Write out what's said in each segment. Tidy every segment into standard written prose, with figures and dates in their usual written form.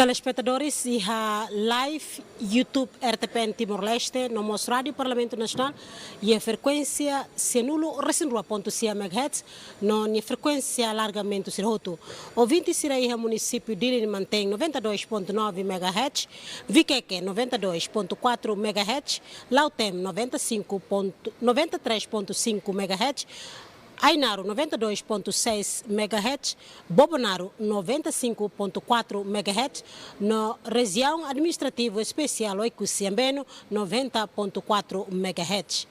Telespectadores e a live YouTube RTP Timor-Leste no nosso rádio Parlamento Nacional e a frequência senulo recenrua.cia MHz no frequência largamento sirroto. Ouvinte será aí o município de mantém 92.9 MHz, Viqueque 92.4 MHz, Lautem 93.5 MHz, Ainaro 92.6 MHz, Bobonaro 95.4 MHz, na região administrativa especial Oicuciambeno 90.4 MHz.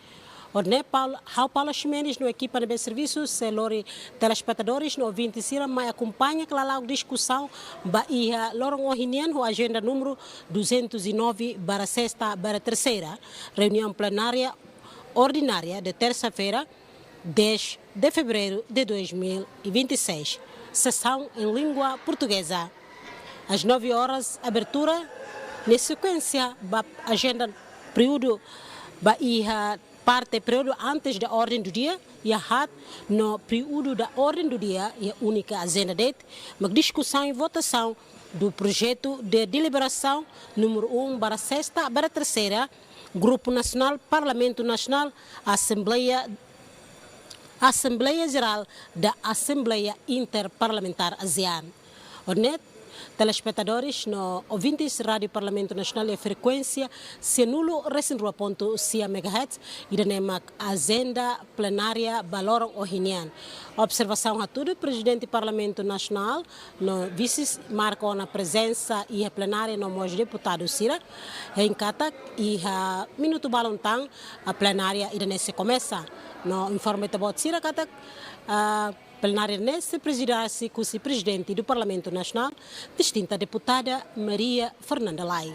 Orne Paulo Ximenes no equipa de serviços, lori telespectadores no 26 mas acompanha aquela discussão Bahia Lorong Ohinian, a agenda número 209 para sexta para terceira reunião plenária ordinária de terça-feira 10 de fevereiro de 2026, sessão em língua portuguesa. Às 9 horas, abertura, na sequência, agenda período, parte período antes da ordem do dia, e a no período da ordem do dia, e a única agenda dele, uma discussão e votação do projeto de deliberação número 1 para sexta para terceira, Grupo Nacional, Parlamento Nacional, Assembleia Geral da Assembleia Interparlamentar ASEAN. Telespectadores no ouvintes Rádio Parlamento Nacional e frequência senulo recenrua.cia MHz e da agenda plenária Balorong Ohinian. Observação a tudo, Presidente do Parlamento Nacional, no vice marcou na presença e a plenária no meus deputados Sira, em Cata e a minuto balontang a plenária e da nesse começa. No informe de Sira Cata plenária nesse presidir-se com o presidente do Parlamento Nacional, distinta deputada Maria Fernanda Lai.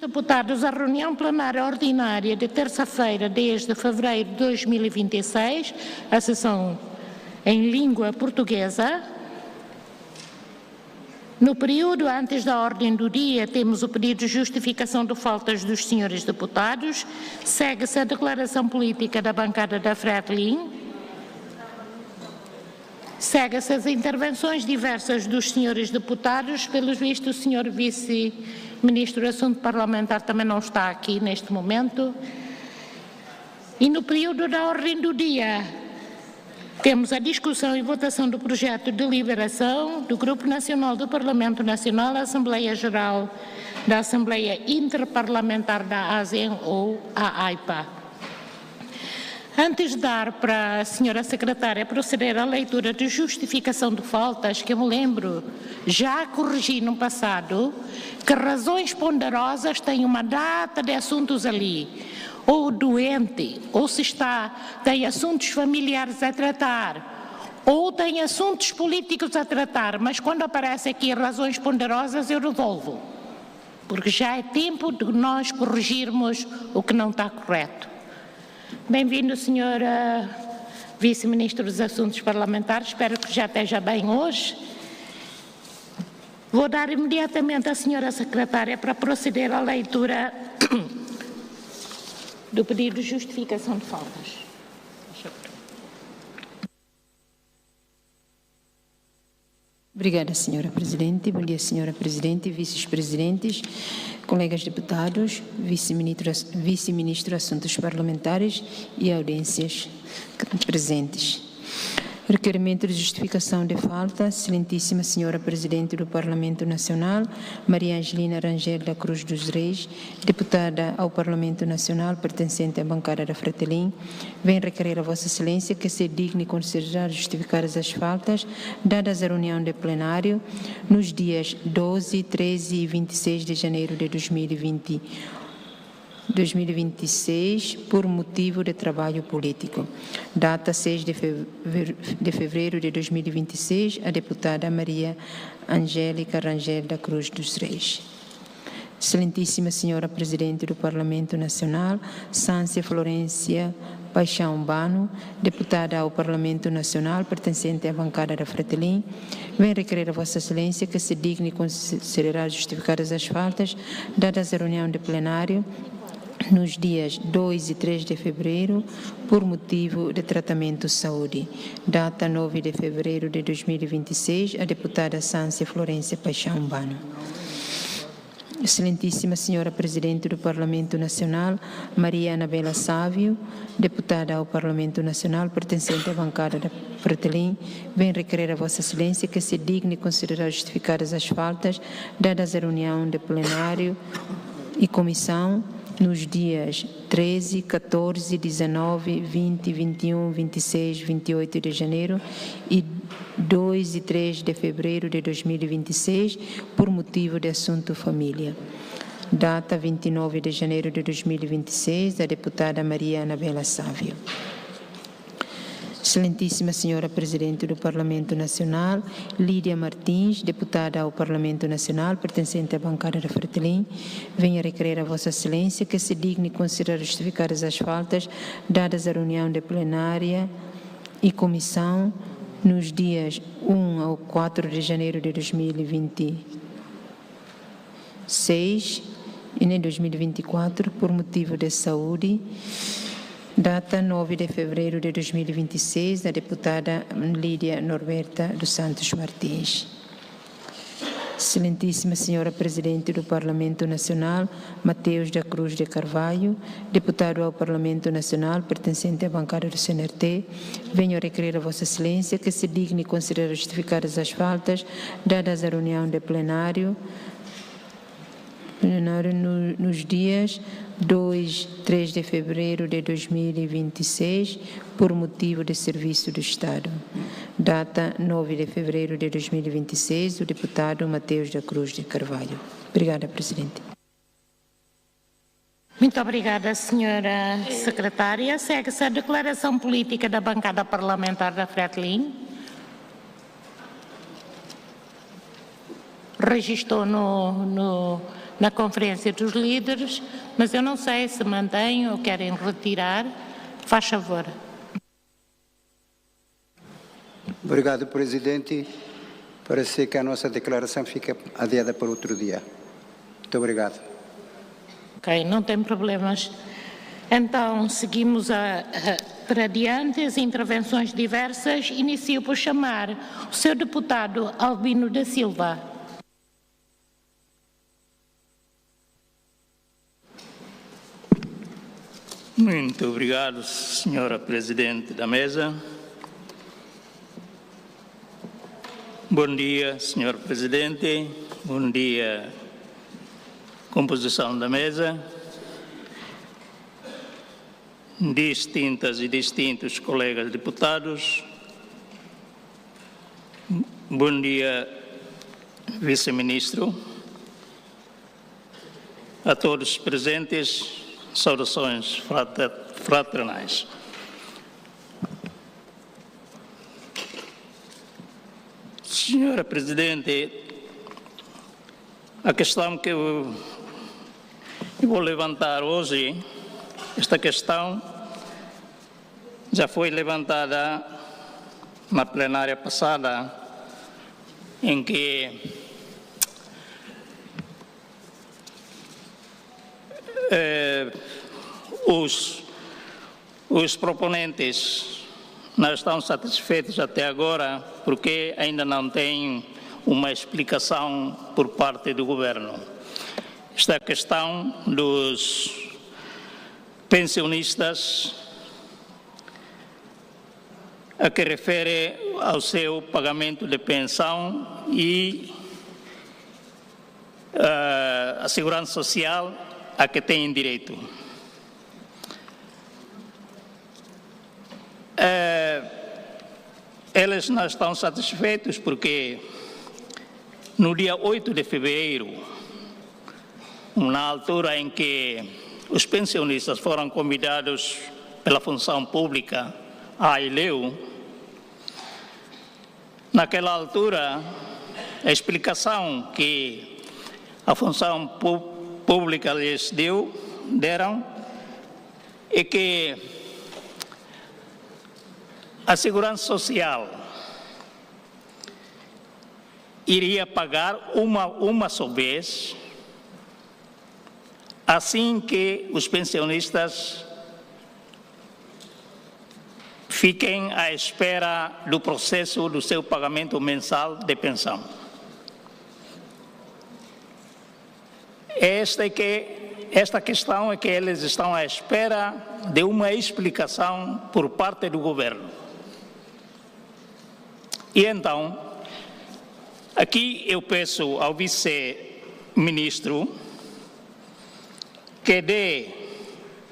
Deputados, a reunião plenária ordinária de terça-feira, 10 de fevereiro de 2026, a sessão em língua portuguesa. No período antes da ordem do dia, temos o pedido de justificação de faltas dos senhores deputados. Segue-se a declaração política da bancada da Fretilin. Segue-se as intervenções diversas dos senhores deputados. Pelos vistos, o senhor vice-ministro do Assunto Parlamentar também não está aqui neste momento. E no período da ordem do dia, temos a discussão e votação do projeto de deliberação do Grupo Nacional do Parlamento Nacional, a Assembleia Geral da Assembleia Interparlamentar da ASEAN ou a AIPA. Antes de dar para a senhora secretária proceder à leitura de justificação de faltas, que eu me lembro, já corrigi no passado, que razões ponderosas têm uma data de assuntos ali, ou doente, ou se tem assuntos familiares a tratar, ou tem assuntos políticos a tratar, mas quando aparece aqui razões ponderosas eu revolvo, porque já é tempo de nós corrigirmos o que não está correto. Bem-vindo, senhora vice-ministro dos Assuntos Parlamentares, espero que já esteja bem hoje. Vou dar imediatamente à senhora secretária para proceder à leitura do pedido de justificação de faltas. Obrigada, senhora Presidente. Bom dia, senhora Presidente, vice-presidentes, colegas deputados, vice-ministro de Assuntos Parlamentares e audiências presentes. Requerimento de justificação de falta, excelentíssima senhora Presidente do Parlamento Nacional, Maria Angelina Rangel da Cruz dos Reis, deputada ao Parlamento Nacional, pertencente à bancada da Fretilin, vem requerer a Vossa Excelência que se digne considerar justificadas as faltas dadas à reunião de plenário nos dias 12, 13 e 26 de janeiro de 2026, por motivo de trabalho político. Data 6 de fevereiro de 2026, a deputada Maria Angélica Rangel da Cruz dos Reis. Excelentíssima senhora Presidente do Parlamento Nacional, Sância Florência Paixão Bano, deputada ao Parlamento Nacional, pertencente à bancada da Fretilin, vem requerer a Vossa Excelência que se digne considerar justificadas as faltas dadas à reunião de plenário nos dias 2 e 3 de fevereiro, por motivo de tratamento de saúde. Data 9 de fevereiro de 2026, a deputada Sância Florência Paixão Bano. Excelentíssima senhora Presidente do Parlamento Nacional, Maria Anabela Sávio, deputada ao Parlamento Nacional, pertencente à bancada da Fretilin, vem requerer a Vossa Excelência que se digne considerar justificadas as faltas dadas à reunião de plenário e comissão nos dias 13, 14, 19, 20, 21, 26, 28 de janeiro e 2 e 3 de fevereiro de 2026, por motivo de assunto família. Data 29 de janeiro de 2026, da deputada Maria Anabela Sávio. Excelentíssima senhora Presidente do Parlamento Nacional, Lídia Martins, deputada ao Parlamento Nacional, pertencente à bancada da Fretilin, venha requerer a Vossa Excelência que se digne considerar justificadas as faltas dadas à reunião de plenária e comissão nos dias 1 ao 4 de janeiro de 2026, em 2024 por motivo de saúde. Data 9 de fevereiro de 2026, da deputada Lídia Norberta dos Santos Martins. Excelentíssima Senhora Presidente do Parlamento Nacional, Mateus da Cruz de Carvalho, deputado ao Parlamento Nacional, pertencente à bancada do CNRT, venho requerer a Vossa Excelência que se digne considerar justificadas as faltas dadas à reunião de plenário nos dias 2 e 3 de fevereiro de 2026, por motivo de serviço do Estado. Data 9 de fevereiro de 2026, o deputado Mateus da Cruz de Carvalho. Obrigada, Presidente. Muito obrigada, Senhora Secretária. Segue-se a declaração política da bancada parlamentar da Fretilin. Registou na Conferência dos Líderes, mas eu não sei se mantêm ou querem retirar. Faz favor. Obrigado, Presidente. Parece que a nossa declaração fica adiada para outro dia. Muito obrigado. Ok, não tem problemas. Então, seguimos para diante as intervenções diversas. Inicio por chamar o Sr. Deputado Albino da Silva. Muito obrigado, Senhora Presidente da Mesa. Bom dia, Senhor Presidente. Bom dia, composição da Mesa. Distintas e distintos colegas deputados. Bom dia, Vice-Ministro. A todos os presentes, saudações fraternais. Senhora Presidente, a questão que eu vou levantar hoje, esta questão já foi levantada na plenária passada, em que os proponentes não estão satisfeitos até agora porque ainda não têm uma explicação por parte do governo. Esta questão dos pensionistas, a que refere ao seu pagamento de pensão e a segurança social a que têm direito. Eles não estão satisfeitos porque no dia 8 de fevereiro, na altura em que os pensionistas foram convidados pela função pública à ELEU, naquela altura, a explicação que a função pública lhes deram é que a Segurança Social iria pagar uma só vez, assim que os pensionistas fiquem à espera do processo do seu pagamento mensal de pensão. Esta questão é que eles estão à espera de uma explicação por parte do governo. E então, aqui eu peço ao vice-ministro que dê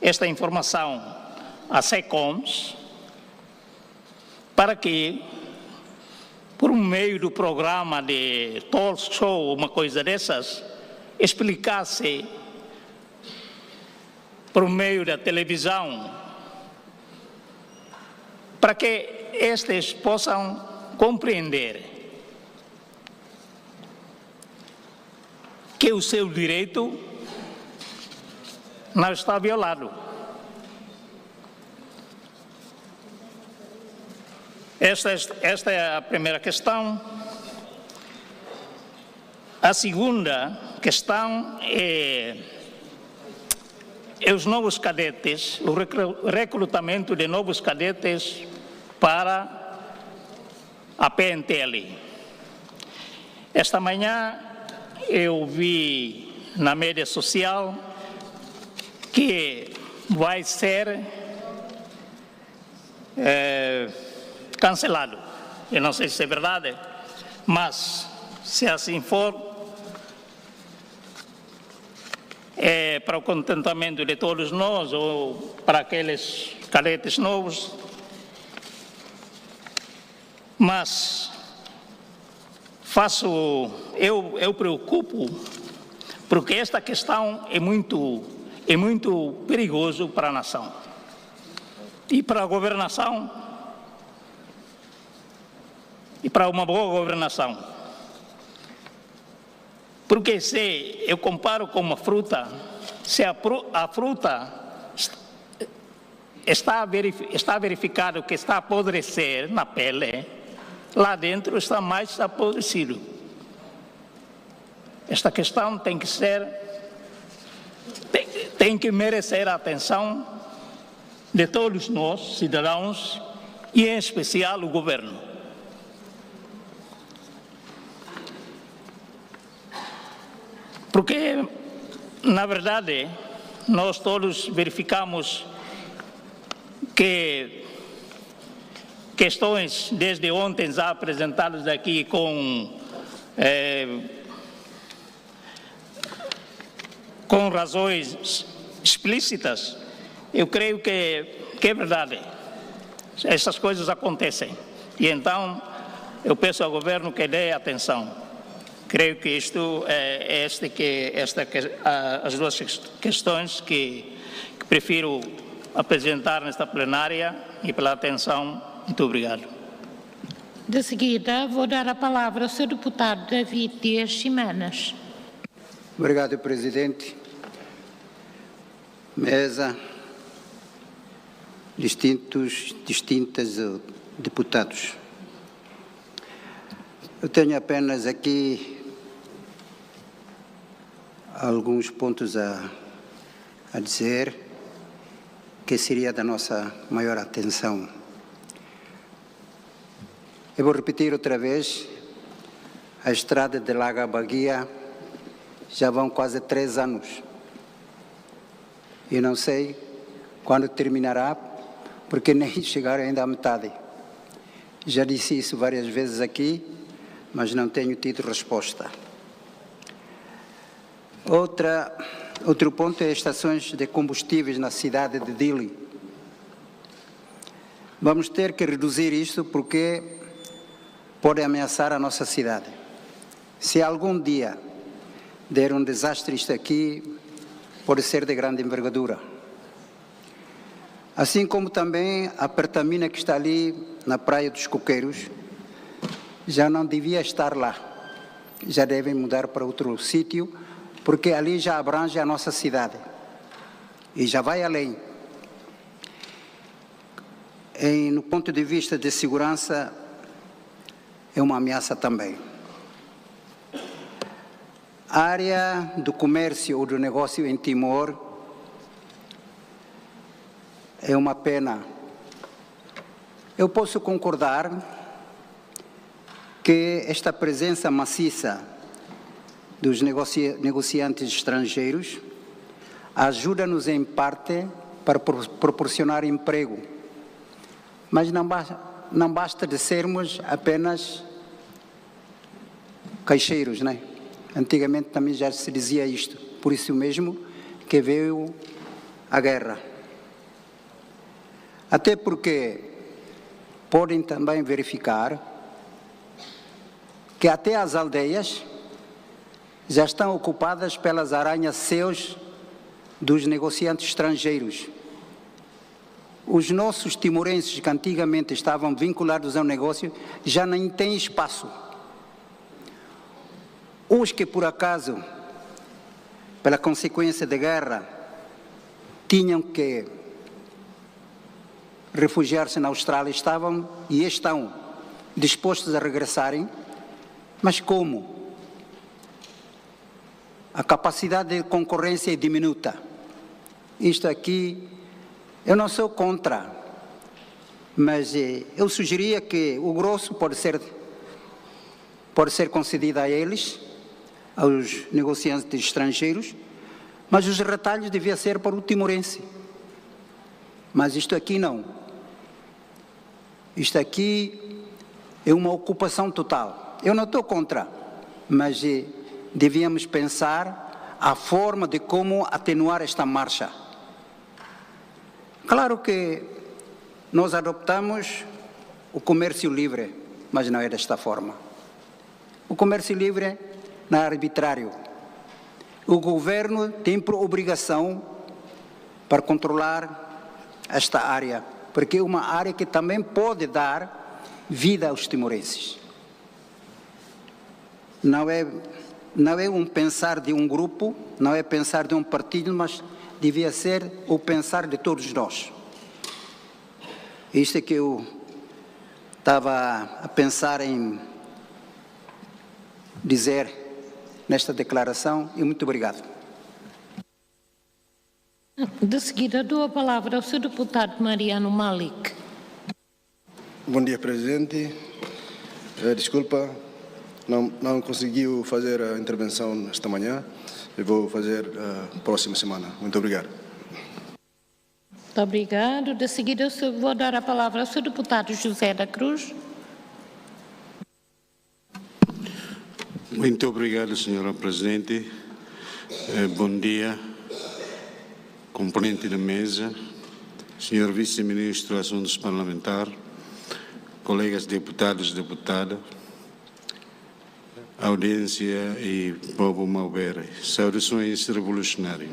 esta informação à SECOMS para que, por meio do programa de talk show, uma coisa dessas, explicasse por meio da televisão para que estes possam compreender que o seu direito não está violado. Esta é a primeira questão. A segunda questão é os novos cadetes, o recrutamento de novos cadetes para a PNTL. Esta manhã eu vi na mídia social que vai ser cancelado. Eu não sei se é verdade, mas se assim for, é para o contentamento de todos nós ou para aqueles cadetes novos. Mas eu preocupo porque esta questão é muito perigoso para a nação e para a governação e para uma boa governação. Porque se eu comparo com uma fruta, se a fruta está verificado que está a apodrecer na pele, lá dentro está mais apodrecido. Esta questão tem que merecer a atenção de todos nós, cidadãos, e em especial o governo. Porque, na verdade, nós todos verificamos que questões desde ontem já apresentadas aqui com razões explícitas, eu creio que é verdade. Essas coisas acontecem. E então, eu peço ao governo que dê atenção. Creio que isto as duas questões que prefiro apresentar nesta plenária e pela atenção. Muito obrigado. De seguida, vou dar a palavra ao Sr. Deputado David Dias Ximenes. Obrigado, Presidente. Mesa, distintos deputados. Eu tenho apenas aqui alguns pontos a dizer que seria da nossa maior atenção. Eu vou repetir outra vez, a estrada de Laga Baguia já vão quase 3 anos. E não sei quando terminará, porque nem chegaram ainda à metade. Já disse isso várias vezes aqui, mas não tenho tido resposta. Outro ponto é as estações de combustíveis na cidade de Dili. Vamos ter que reduzir isto porque pode ameaçar a nossa cidade. Se algum dia der um desastre isto aqui, pode ser de grande envergadura. Assim como também a pertamina que está ali na Praia dos Coqueiros, já não devia estar lá. Já devem mudar para outro sítio, porque ali já abrange a nossa cidade e já vai além. No ponto de vista de segurança, é uma ameaça também. A área do comércio ou do negócio em Timor é uma pena. Eu posso concordar que esta presença maciça dos negociantes estrangeiros ajuda-nos em parte para proporcionar emprego, mas não basta de sermos apenas caixeiros, né? Antigamente também já se dizia isto, por isso mesmo que veio a guerra. Até porque podem também verificar que até as aldeias já estão ocupadas pelas arranha-céus dos negociantes estrangeiros. Os nossos timorenses que antigamente estavam vinculados ao negócio já nem têm espaço. Os que por acaso, pela consequência da guerra, tinham que refugiar-se na Austrália, estavam e estão dispostos a regressarem, mas como? A capacidade de concorrência é diminuta. isto aqui, eu não sou contra, mas eu sugeria que o grosso pode ser concedido a eles, aos negociantes estrangeiros, mas os retalhos deviam ser para o timorense. Mas isto aqui não. Isto aqui é uma ocupação total. Eu não estou contra, mas devíamos pensar a forma de como atenuar esta marcha. Claro que nós adoptamos o comércio livre, mas não é desta forma. O comércio livre não é arbitrário. O governo tem por obrigação para controlar esta área, porque é uma área que também pode dar vida aos timorenses. Não é um pensar de um grupo, não é pensar de um partido, mas devia ser o pensar de todos nós. Isto é que eu estava a pensar em dizer nesta declaração, e muito obrigado. De seguida, dou a palavra ao Sr. Deputado Mariano Malik. Bom dia, Presidente. Desculpa, não conseguiu fazer a intervenção esta manhã. Eu vou fazer próxima semana. Muito obrigado. Muito obrigado. De seguida, eu vou dar a palavra ao Sr. Deputado José da Cruz. Muito obrigado, Sra. Presidente. Bom dia, componente da mesa, Sr. Vice-Ministro dos Assuntos Parlamentares, colegas deputados e deputadas, audiência e povo malbere. Saudações revolucionárias.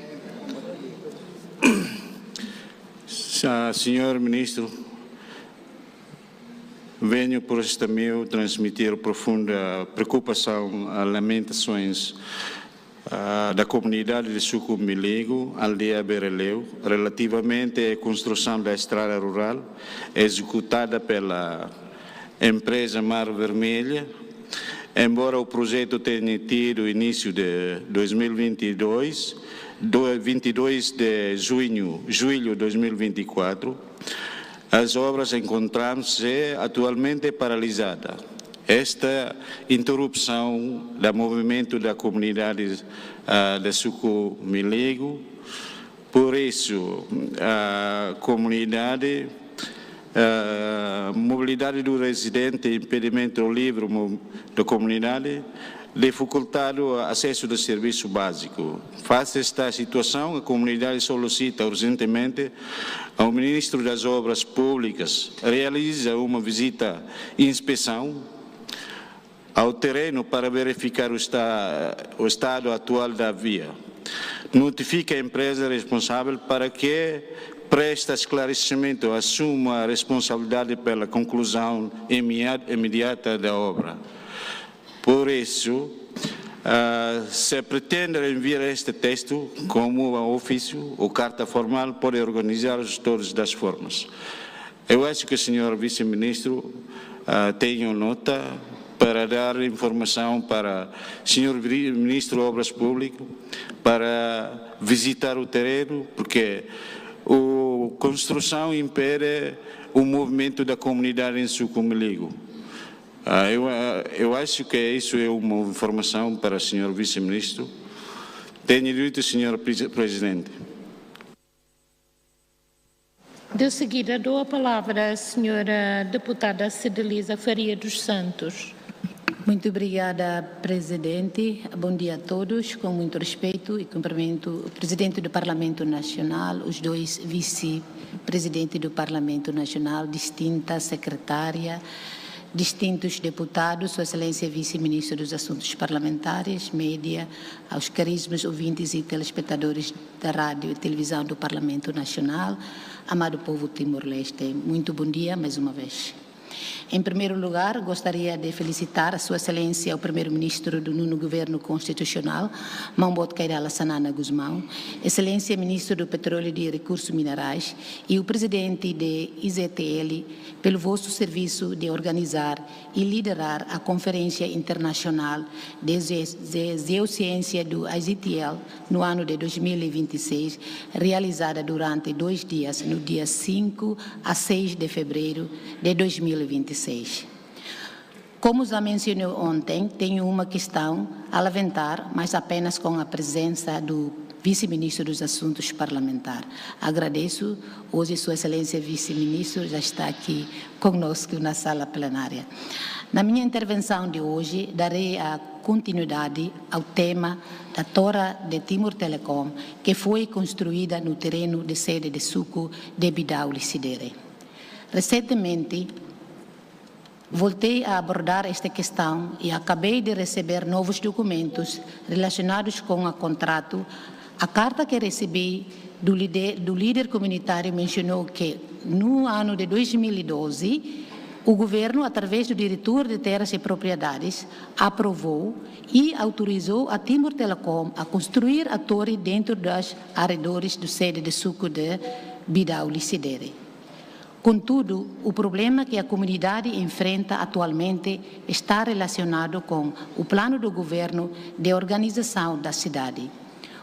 Senhor Ministro, venho por este meio transmitir profunda preocupação e lamentações da comunidade de Sucumiligo, aldeia Bereleu, relativamente à construção da estrada rural executada pela empresa Mar Vermelha. Embora o projeto tenha tido início de 2022, 22 de julho de 2024, as obras encontram-se atualmente paralisadas. Esta interrupção do movimento da comunidade de Sucumiligo, por isso a comunidade, mobilidade do residente, impedimento livre da comunidade, dificultado o acesso do serviço básico. Face a esta situação, a comunidade solicita urgentemente ao Ministro das Obras Públicas realiza uma visita e inspeção ao terreno para verificar o estado atual da via. Notifica a empresa responsável para que preste esclarecimento, assuma a responsabilidade pela conclusão imediata da obra. Por isso, se pretende enviar este texto como ofício ou carta formal, pode organizar os gestores das formas. Eu acho que o senhor vice-ministro tenha nota para dar informação para o senhor ministro de Obras Públicas, para visitar o terreno, porque a construção impede o movimento da comunidade em Sucumiligo. Eu acho que isso é uma informação para o senhor vice-ministro. Tenho dito, senhor presidente. De seguida, dou a palavra à senhora deputada Cedelisa Faria dos Santos. Muito obrigada, Presidente. Bom dia a todos. Com muito respeito e cumprimento o Presidente do Parlamento Nacional, os dois vice-presidentes do Parlamento Nacional, distinta secretária, distintos deputados, Sua Excelência Vice-Ministro dos Assuntos Parlamentares, média, aos caríssimos ouvintes e telespectadores da rádio e televisão do Parlamento Nacional, amado povo Timor-Leste, muito bom dia mais uma vez. Em primeiro lugar, gostaria de felicitar a Sua Excelência, o Primeiro-Ministro do nono Governo Constitucional, Mambot Kairala Sanana Guzmão, Excelência Ministro do Petróleo e de Recursos Minerais e o Presidente de IZTL pelo vosso serviço de organizar e liderar a Conferência Internacional de Geociência do IZTL no ano de 2026, realizada durante 2 dias, no dia 5 a 6 de fevereiro de 2026. Como já mencionou ontem, tenho uma questão a levantar, mas apenas com a presença do Vice-Ministro dos Assuntos Parlamentares. Agradeço, hoje Sua Excelência Vice-Ministro já está aqui conosco na sala plenária. Na minha intervenção de hoje, darei a continuidade ao tema da Torre de Timor Telecom, que foi construída no terreno de sede de suco de Bidau-Licidere. Recentemente, voltei a abordar esta questão e acabei de receber novos documentos relacionados com o contrato. A carta que recebi do líder comunitário mencionou que, no ano de 2012, o governo, através do diretor de Terras e Propriedades, aprovou e autorizou a Timor Telecom a construir a torre dentro dos arredores do sede de suco de Bidau-Licidere. Contudo, o problema que a comunidade enfrenta atualmente está relacionado com o plano do governo de organização da cidade,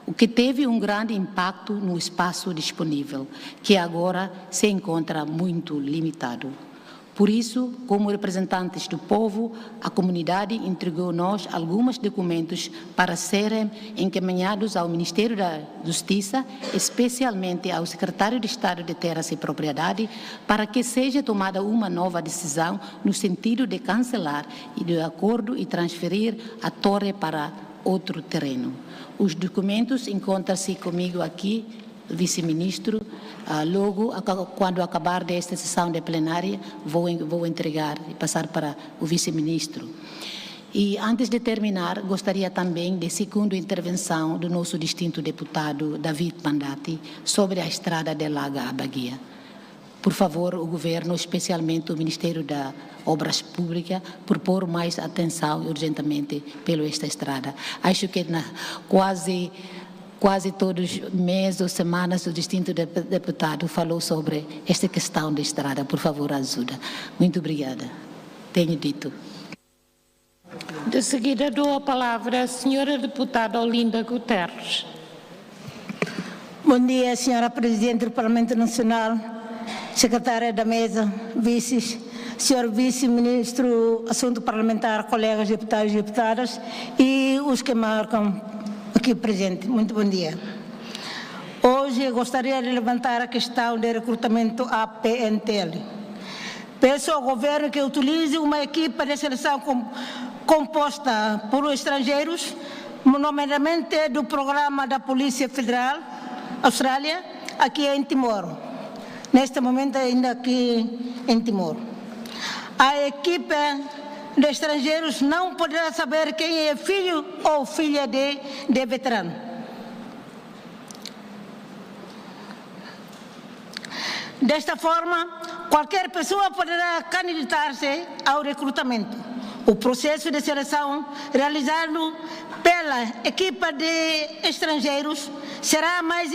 o que teve um grande impacto no espaço disponível, que agora se encontra muito limitado. Por isso, como representantes do povo, a comunidade entregou-nos alguns documentos para serem encaminhados ao Ministério da Justiça, especialmente ao Secretário de Estado de Terras e Propriedade, para que seja tomada uma nova decisão no sentido de cancelar e de acordo e transferir a torre para outro terreno. Os documentos encontram-se comigo aqui, Vice-Ministro. Logo, quando acabar desta sessão de plenária, vou entregar e passar para o Vice-Ministro. E antes de terminar, gostaria também de segunda intervenção do nosso distinto deputado David Mandati sobre a estrada de Laga à Baguia. Por favor, o Governo, especialmente o Ministério das Obras Públicas, por pôr mais atenção urgentemente pela esta estrada. Acho que quase todos os meses ou semanas o distinto deputado falou sobre esta questão da estrada. Por favor, ajuda. Muito obrigada. Tenho dito. De seguida dou a palavra à senhora deputada Olinda Guterres. Bom dia, senhora Presidente do Parlamento Nacional, secretária da Mesa, vices, senhor Vice-Ministro do Assunto Parlamentar, colegas deputados e deputadas e os que marcam aqui presente. Muito bom dia. Hoje gostaria de levantar a questão de recrutamento à PNTL. Peço ao governo que utilize uma equipe de seleção composta por estrangeiros, nomeadamente do programa da Polícia Federal Austrália, aqui em Timor. Neste momento ainda aqui em Timor. A equipe de estrangeiros não poderá saber quem é filho ou filha de veterano. Desta forma, qualquer pessoa poderá candidatar-se ao recrutamento. O processo de seleção realizado pela equipe de estrangeiros será mais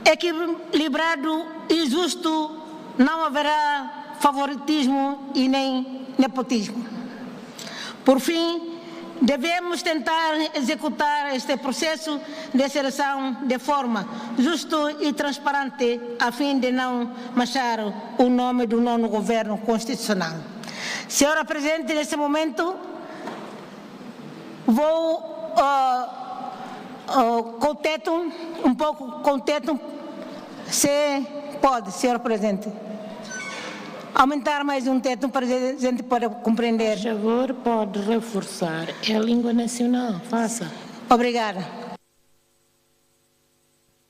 equilibrado e justo, não haverá favoritismo e nem nepotismo. Por fim, devemos tentar executar este processo de seleção de forma justa e transparente, a fim de não manchar o nome do nono governo constitucional. Senhora Presidente, nesse momento, vou com o teto, um pouco com o teto, se pode, senhora Presidente. Aumentar mais um teto para a gente poder compreender. Por favor, pode reforçar. É a língua nacional. Faça. Obrigada.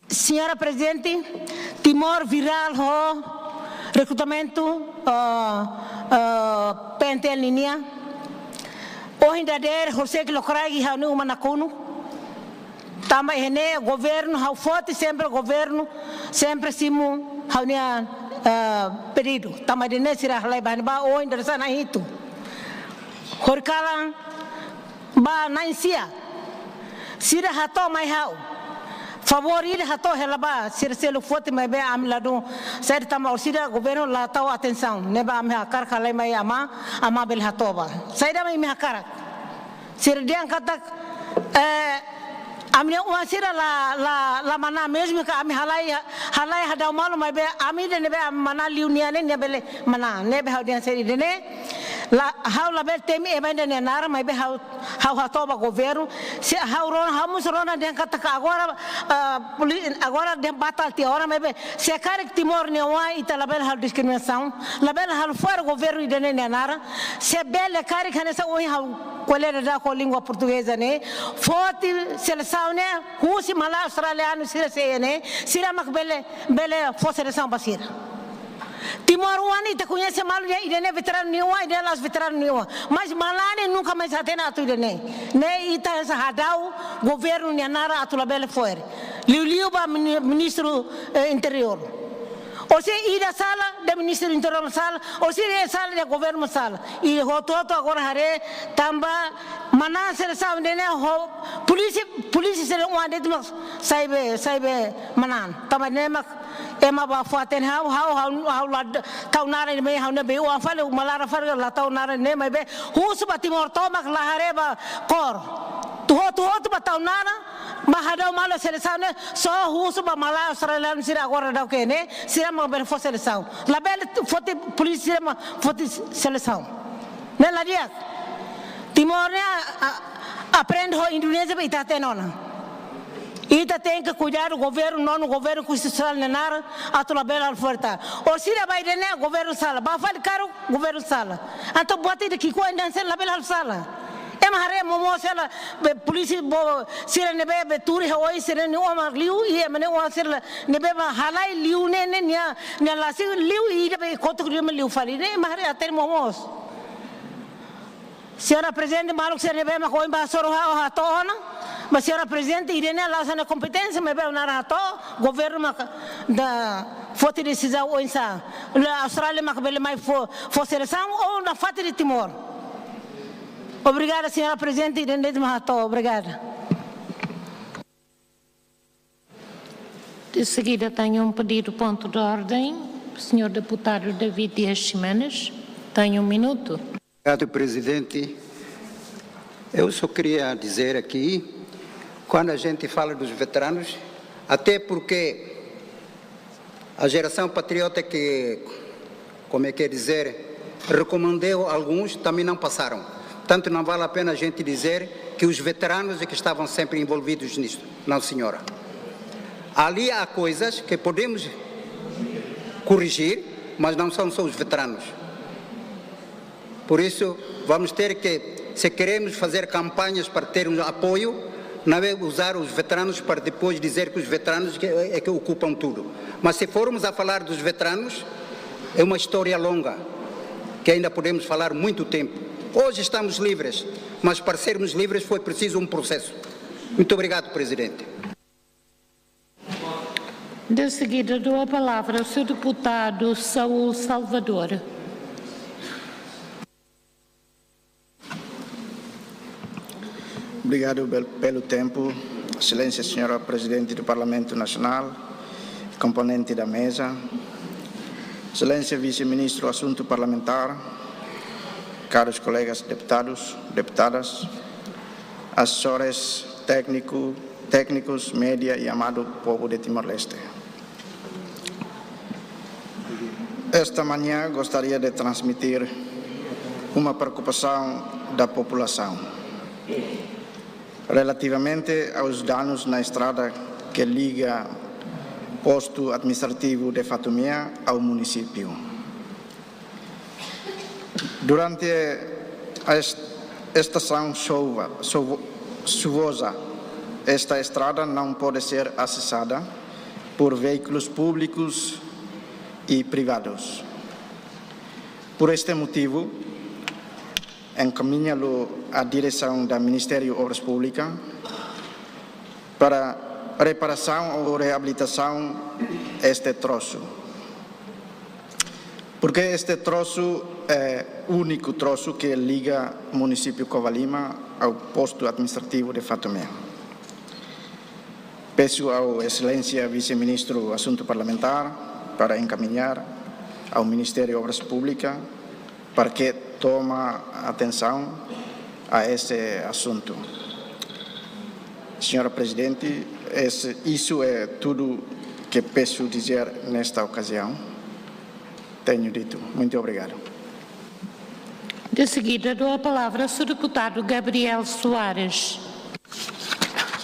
Senhora Presidente, Timor viral o recrutamento PNTL linha. Hoje ainda der José Kilokragi há no Manacuno. Também governo há forte sempre governo sempre simu há pedido. Também de nesse halai ba ou endereçar na itu. Horkalang ba na insia. Sira hato mai hau. Favorita hato helaba sira selo fote mai be amlado. Saya ditambah sira governo la tahu atenção. Neba am hakar halai mai ama bel hato ba. Saya dah mai hakar. Sira dia kata Ami uasira la mana mesmo que ami halai hadau malu mai be ami de nebe mana liuniane nebele mana nebe hau dia seri dene la hau la bel temi e bende ne nara mai be hau hatoba governo se hau rona de kata agora de batal ti hora mai be se care timor ne wa ita la bel hau discriminação la bel hau fora governo de ne nara se bele care kanesa o hau colher da com língua portuguesa né forte seleção né russo malá australiano sira né sira mak bele forte seleção basira Timor Wani te conhece mal e de veterano nenhuma e delas veterano nenhuma mas malane nunca mais atena tu de né ita essa hadau governo nyanara atula bele fora liu ba ministro interior ou se ida sala de ministro interior sala ou se sala de governo sala e rototo agora hare tamba mana seleção de né polícia sele um ande mas saibe manan tamba né mak ema ba faten hau la taunara me hau ne be o fale malara fale la taunara ne me be hus ba timor tomak la hare ba kor tu ba taunara mahadau malo seleção ne so hus ba mala australiano sira agora da que ne sira ma be fo seleção la belle fote polícia ma fote seleção ne la dia timor ne aprende ho indonésia be itate nona Ita tem que cuidar do governo, não o governo constitucional nenar atula bela oferta. Ou se vai de né governo sala, vai fazer caro governo sala. Então bota de que coisa dança na bela sala. É uma ré momo sala polícia se ele nebe turi hoje se ele não amar liu e é mané o se ele nebe halai liu né lá se liu e ele conta que ele liu fali né mas até momos. Senhora presidente maluco se nebe ma coi ba soro ha tona. Mas senhora presidente, Irene lá na competência, mas bem na rato, governo da foto de decisão ou insa, a Austrália macabele mais for seleção ou na fata de Timor. Obrigada, senhora presidente, Irene de Mahato, obrigada. De seguida tenho pedido ponto de ordem, senhor deputado David Dias Ximenes, tenho minuto. Obrigado, presidente. Eu só queria dizer aqui, quando a gente fala dos veteranos, até porque a geração patriota que, como é que é dizer, recomendou alguns, também não passaram. Portanto, não vale a pena a gente dizer que os veteranos é que estavam sempre envolvidos nisto. Não, senhora. Ali há coisas que podemos corrigir, mas não são só os veteranos. Por isso, vamos ter que, se queremos fazer campanhas para ter um apoio, não é usar os veteranos para depois dizer que os veteranos é que ocupam tudo. Mas se formos a falar dos veteranos, é uma história longa, que ainda podemos falar muito tempo. Hoje estamos livres, mas para sermos livres foi preciso um processo. Muito obrigado, presidente. De seguida dou a palavra ao seu deputado Saúl Salvador. Obrigado pelo tempo, Excelência Senhora Presidente do Parlamento Nacional, componente da mesa, Excelência Vice-Ministro do Assunto Parlamentar, caros colegas deputados, deputadas, assessores técnicos, média e amado povo de Timor-Leste. Esta manhã gostaria de transmitir uma preocupação da população relativamente aos danos na estrada que liga posto administrativo de Fatomia ao município. Durante a estação chuvosa, esta estrada não pode ser acessada por veículos públicos e privados. Por este motivo, encaminha-lo à direção do Ministério de Obras Públicas para reparação ou reabilitação deste troço. porque este troço é o único troço que liga o município de Covalima ao posto administrativo de Fatomé. Peço ao Excelência Vice-Ministro Assunto Parlamentar para encaminhar ao Ministério de Obras Públicas para que tome atenção a esse assunto. Senhora Presidente, isso é tudo que peço dizer nesta ocasião. Tenho dito. Muito obrigado. De seguida, dou a palavra ao Sr. Deputado Gabriel Soares.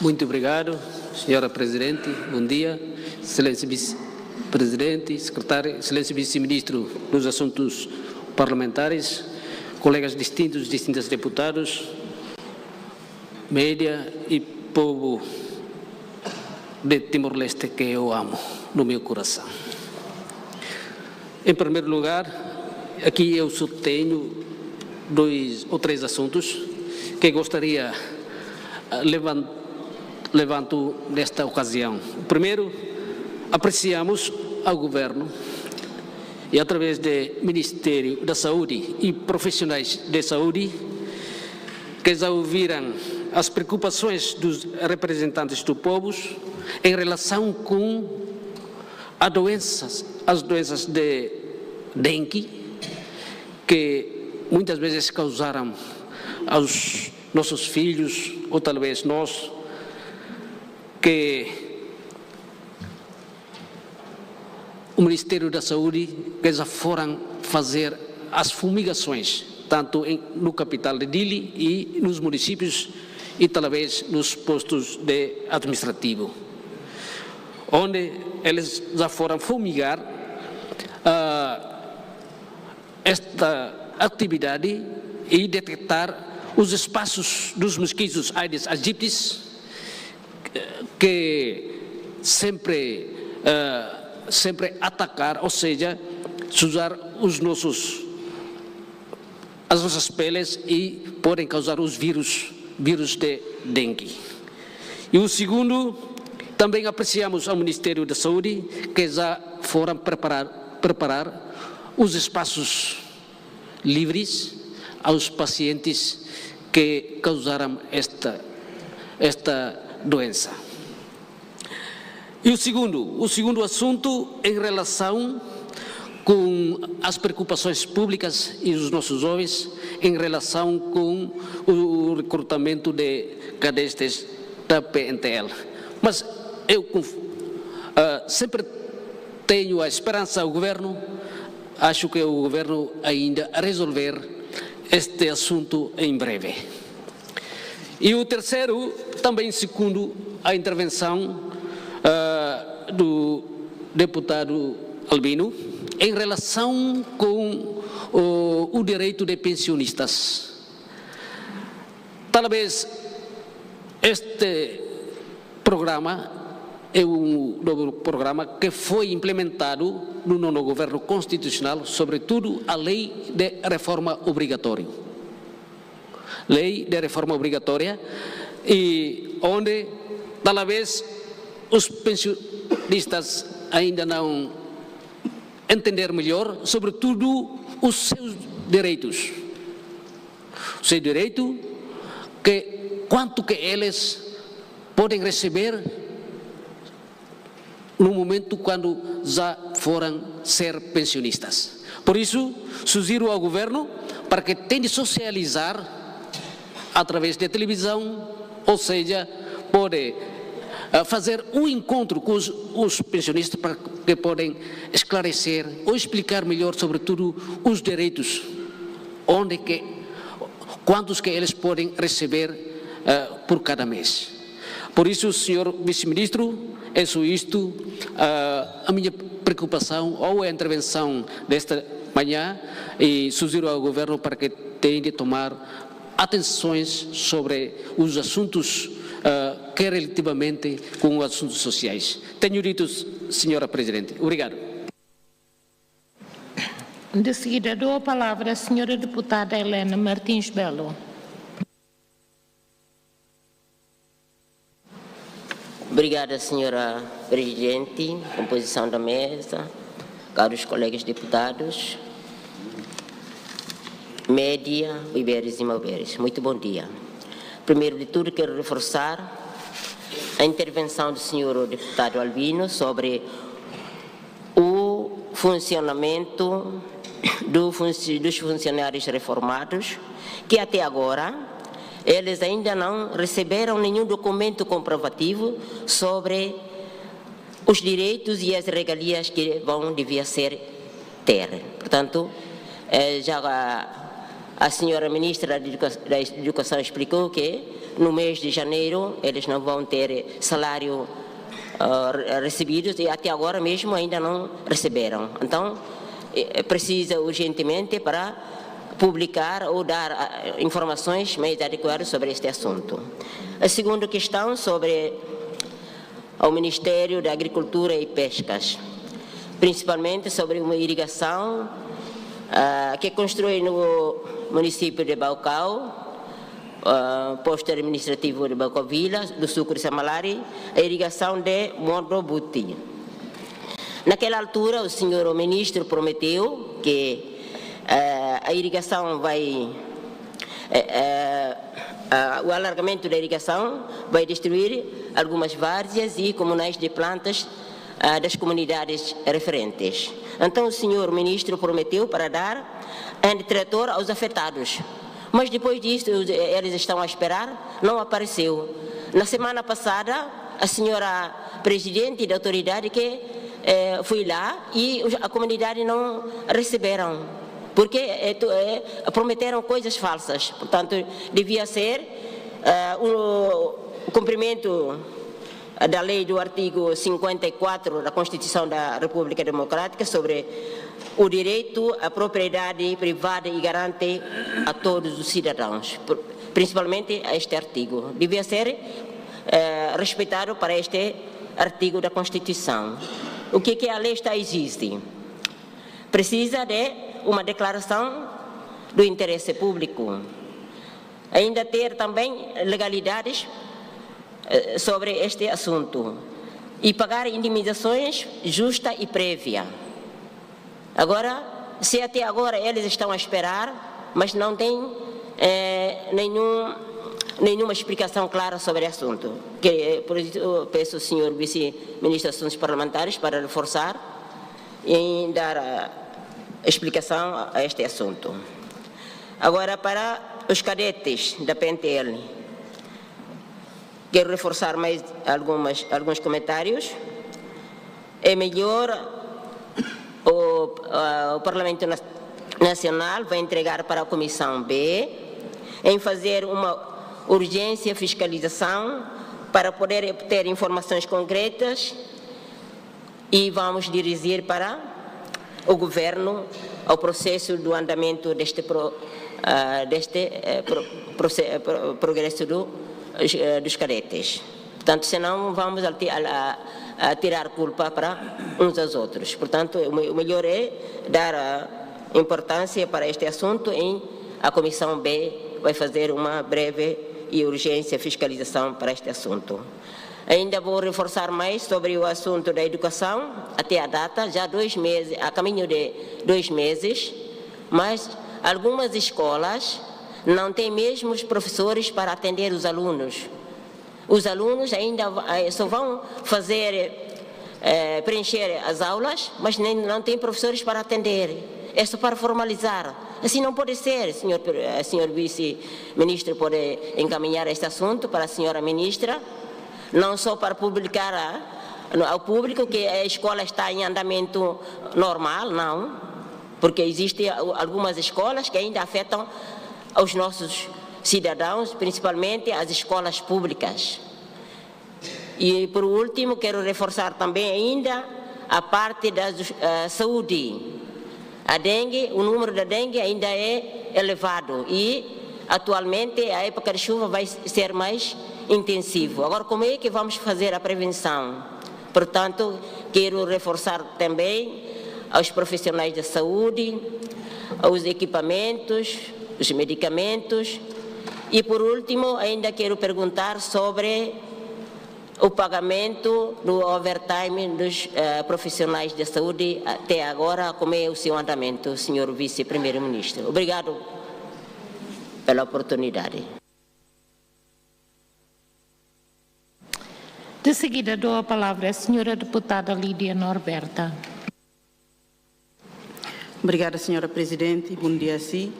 Muito obrigado, Senhora Presidente. Bom dia, Excelência Vice-Presidente, Secretário, Excelência Vice-Ministro dos Assuntos Parlamentares, colegas distintos deputados, média e povo de Timor-Leste que eu amo no meu coração. Em primeiro lugar, aqui eu só tenho 2 ou 3 assuntos que gostaria levanto nesta ocasião. Primeiro, apreciamos ao Governo e através do Ministério da Saúde e profissionais de saúde que já ouviram as preocupações dos representantes do povo em relação com as doenças de dengue que muitas vezes causaram aos nossos filhos ou talvez nós que o Ministério da Saúde que já foram fazer as fumigações tanto no capital de Dili e nos municípios e talvez nos postos de administrativo, onde eles já foram fumigar esta atividade e detectar os espaços dos mosquitos Aedes aegypti que sempre atacar, ou seja, sujar as nossas peles e podem causar os vírus de dengue. E o segundo, também apreciamos ao Ministério da Saúde que já foram preparar os espaços livres aos pacientes que causaram esta doença. E o segundo assunto em relação com as preocupações públicas e dos nossos jovens em relação com o recrutamento de cadeiras da PNTL. Mas eu sempre tenho a esperança ao Governo, acho que o Governo ainda resolver este assunto em breve. E o terceiro, também segundo a intervenção do deputado Albino, em relação com o direito de pensionistas. Talvez este programa é um novo programa que foi implementado no novo governo constitucional, sobretudo a lei de reforma obrigatória. Lei de reforma obrigatória, e onde talvez os pensionistas ainda não entender melhor, sobretudo os seus direitos. O seu direito, quanto que eles podem receber no momento quando já foram ser pensionistas. Por isso, sugiro ao Governo para que tente socializar através da televisão, ou seja, pode fazer um encontro com os pensionistas para que podem esclarecer ou explicar melhor, sobretudo, os direitos, quantos que eles podem receber por cada mês. Por isso, senhor vice-ministro, é só isto a minha preocupação ou a intervenção desta manhã, e sugiro ao Governo para que tenha de tomar atenções sobre os assuntos que relativamente com os assuntos sociais. Tenho dito, senhora Presidente. Obrigado. De seguida, dou a palavra à senhora deputada Helena Martins Belo. Obrigada, senhora Presidente, composição da mesa, caros colegas deputados. média, Iberes e Malberes. Muito bom dia. Primeiro de tudo, quero reforçar a intervenção do senhor deputado Albino sobre o funcionamento dos funcionários reformados, que até agora eles ainda não receberam nenhum documento comprovativo sobre os direitos e as regalias que devia ter. Portanto, já a senhora ministra da Educação explicou que no mês de janeiro eles não vão ter salário recebidos e até agora mesmo ainda não receberam. Então, precisa urgentemente para publicar ou dar informações mais adequadas sobre este assunto. A segunda questão sobre o Ministério da Agricultura e Pescas, principalmente sobre uma irrigação que construi no município de Baucau, posto administrativo de Baucavila, do Sucre Samalari, a irrigação de Mondrobuti. Naquela altura, o senhor ministro prometeu que a irrigação vai... o alargamento da irrigação vai destruir algumas várzeas e comunais de plantas das comunidades referentes. Então, o senhor ministro prometeu para dar trator aos afetados. Mas depois disso, eles estão a esperar, não apareceu. Na semana passada, a senhora presidente da autoridade que foi lá e a comunidade não receberam, porque prometeram coisas falsas. Portanto, devia ser o cumprimento da lei do artigo 54 da Constituição da República Democrática sobre o direito à propriedade privada e garante a todos os cidadãos, principalmente a este artigo. Devia ser respeitado para este artigo da Constituição. O que a lei está existe? Precisa de uma declaração do interesse público. Ainda ter também legalidades sobre este assunto e pagar indemnizações justa e prévia. Agora, se até agora eles estão a esperar, mas não tem nenhuma explicação clara sobre o assunto, por isso eu peço ao senhor vice-ministro dos Assuntos Parlamentares para reforçar e dar a explicação a este assunto. Agora, para os cadetes da PNTL, quero reforçar mais alguns comentários. É melhor o Parlamento Nacional vai entregar para a Comissão B em fazer uma urgência fiscalização para poder obter informações concretas e vamos dirigir para o governo ao processo do andamento deste progresso dos cadetes. Portanto, senão vamos a tirar culpa para uns aos outros. Portanto, o melhor é dar importância para este assunto em a Comissão B vai fazer uma breve e urgência fiscalização para este assunto. Ainda vou reforçar mais sobre o assunto da educação, até a data, já 2 meses, a caminho de 2 meses, mas algumas escolas não têm mesmo os professores para atender os alunos. Os alunos ainda só vão preencher as aulas, mas não têm professores para atender. É só para formalizar. Assim não pode ser, senhor vice-ministro pode encaminhar este assunto para a senhora ministra, não só para publicar ao público que a escola está em andamento normal, não, porque existem algumas escolas que ainda afetam aos nossos cidadãos, principalmente as escolas públicas. E, por último, quero reforçar também ainda a parte da saúde. A dengue, o número da dengue ainda é elevado e, atualmente, a época de chuva vai ser mais intensiva. Agora, como é que vamos fazer a prevenção? Portanto, quero reforçar também aos profissionais da saúde, aos equipamentos, os medicamentos. E, por último, ainda quero perguntar sobre o pagamento do overtime dos profissionais de saúde até agora, como é o seu andamento, senhor vice-primeiro-ministro. Obrigado pela oportunidade. De seguida, dou a palavra à senhora deputada Lídia Norberta. Obrigada, senhora Presidente. Bom dia a si,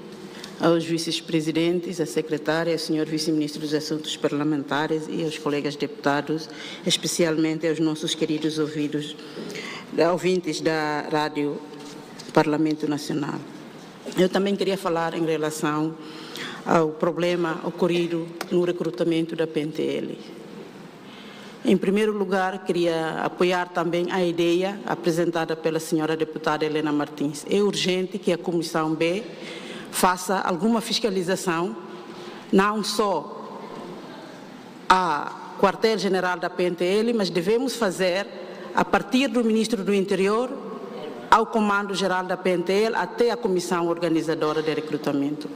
aos vice-presidentes, à secretária, ao senhor vice-ministro dos Assuntos Parlamentares e aos colegas deputados, especialmente aos nossos queridos ouvintes da Rádio Parlamento Nacional. Eu também queria falar em relação ao problema ocorrido no recrutamento da PNTL. Em primeiro lugar, queria apoiar também a ideia apresentada pela senhora deputada Helena Martins. É urgente que a Comissão B faça alguma fiscalização, não só ao quartel-general da PNTL, mas devemos fazer a partir do Ministro do Interior ao Comando-Geral da PNTL até a Comissão Organizadora de Recrutamento.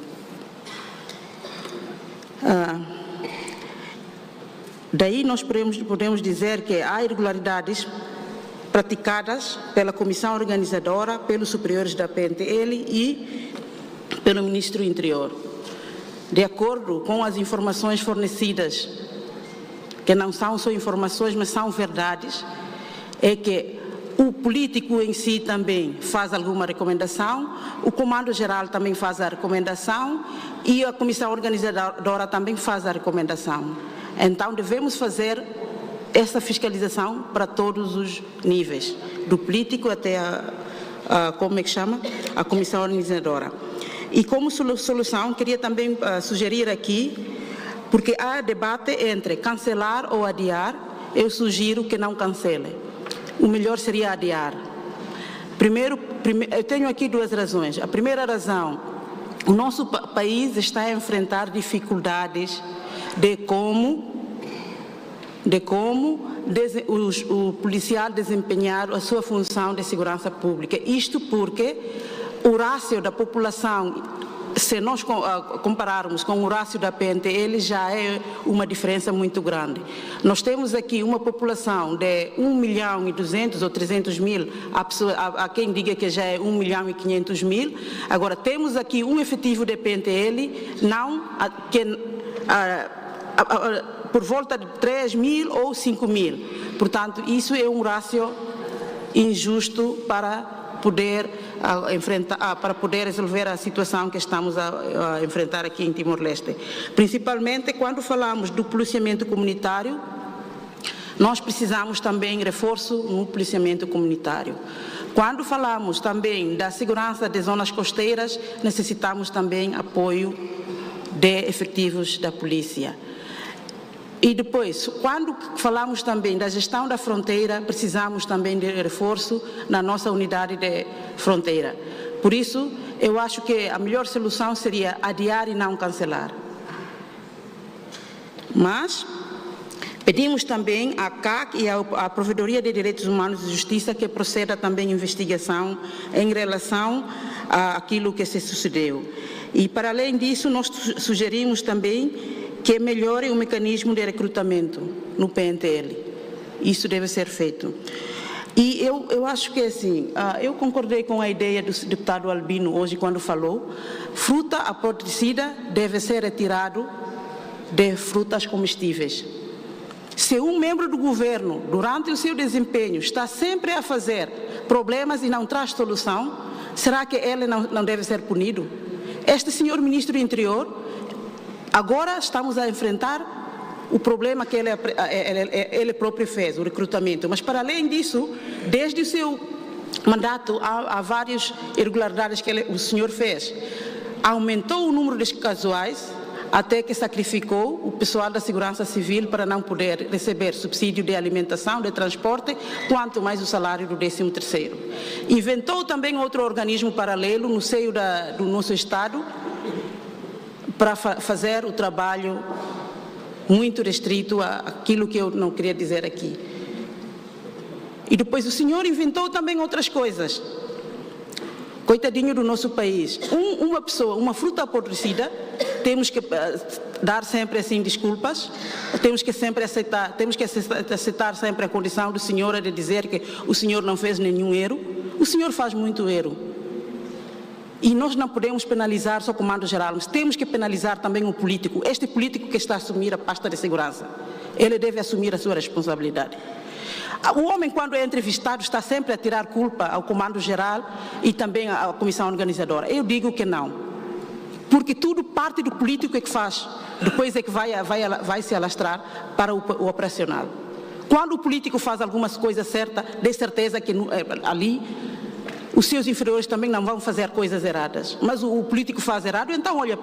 Daí nós podemos dizer que há irregularidades praticadas pela Comissão Organizadora, pelos superiores da PNTL e pelo Ministro do Interior. De acordo com as informações fornecidas, que não são só informações, mas são verdades, é que o político em si também faz alguma recomendação, o Comando-Geral também faz a recomendação e a Comissão Organizadora também faz a recomendação. Então, devemos fazer essa fiscalização para todos os níveis, do político até a Comissão Organizadora. E como solução, queria também sugerir aqui, porque há debate entre cancelar ou adiar, eu sugiro que não cancele. O melhor seria adiar. Primeiro, eu tenho aqui duas razões. A primeira razão, o nosso país está a enfrentar dificuldades de como o policial desempenhar a sua função de segurança pública. Isto porque o rácio da população, se nós compararmos com o rácio da PNTL, já é uma diferença muito grande. Nós temos aqui uma população de 1.200.000 ou 300.000, há quem diga que já é 1.500.000. Agora, temos aqui um efetivo de PNTL, por volta de 3.000 ou 5.000. Portanto, isso é um rácio injusto para poder resolver a situação que estamos a enfrentar aqui em Timor-Leste. Principalmente quando falamos do policiamento comunitário, nós precisamos também de reforço no policiamento comunitário. Quando falamos também da segurança das zonas costeiras, necessitamos também apoio de efetivos da polícia. E depois, quando falamos também da gestão da fronteira, precisamos também de reforço na nossa unidade de fronteira. Por isso, eu acho que a melhor solução seria adiar e não cancelar. Mas pedimos também à CAC e à Provedoria de Direitos Humanos e Justiça que proceda também investigação em relação àquilo que se sucedeu. E, para além disso, nós sugerimos também que melhore o mecanismo de recrutamento no PNTL. Isso deve ser feito. E eu acho que, assim, eu concordei com a ideia do deputado Albino hoje, quando falou, fruta apodrecida deve ser retirado de frutas comestíveis. Se um membro do governo, durante o seu desempenho, está sempre a fazer problemas e não traz solução, será que ele não deve ser punido? Este senhor ministro do Interior, agora estamos a enfrentar o problema que ele próprio fez, o recrutamento. Mas, para além disso, desde o seu mandato, há várias irregularidades que o senhor fez. Aumentou o número de casuais, até que sacrificou o pessoal da Segurança Civil para não poder receber subsídio de alimentação, de transporte, quanto mais o salário do 13º. Inventou também outro organismo paralelo no seio do nosso Estado, para fazer o trabalho muito restrito àquilo que eu não queria dizer aqui. E depois o senhor inventou também outras coisas. Coitadinho do nosso país. Uma pessoa, uma fruta apodrecida, temos que dar sempre assim desculpas, temos que aceitar sempre a condição do senhor de dizer que o senhor não fez nenhum erro. O senhor faz muito erro. E nós não podemos penalizar só o comando-geral, mas temos que penalizar também o político. Este político que está a assumir a pasta de segurança, ele deve assumir a sua responsabilidade. O homem, quando é entrevistado, está sempre a tirar culpa ao comando-geral e também à comissão organizadora. Eu digo que não, porque tudo parte do político é que faz, depois é que vai se alastrar para o operacional. Quando o político faz algumas coisas certas, dê certeza que ali os seus inferiores também não vão fazer coisas erradas. Mas o político faz errado, então, olha,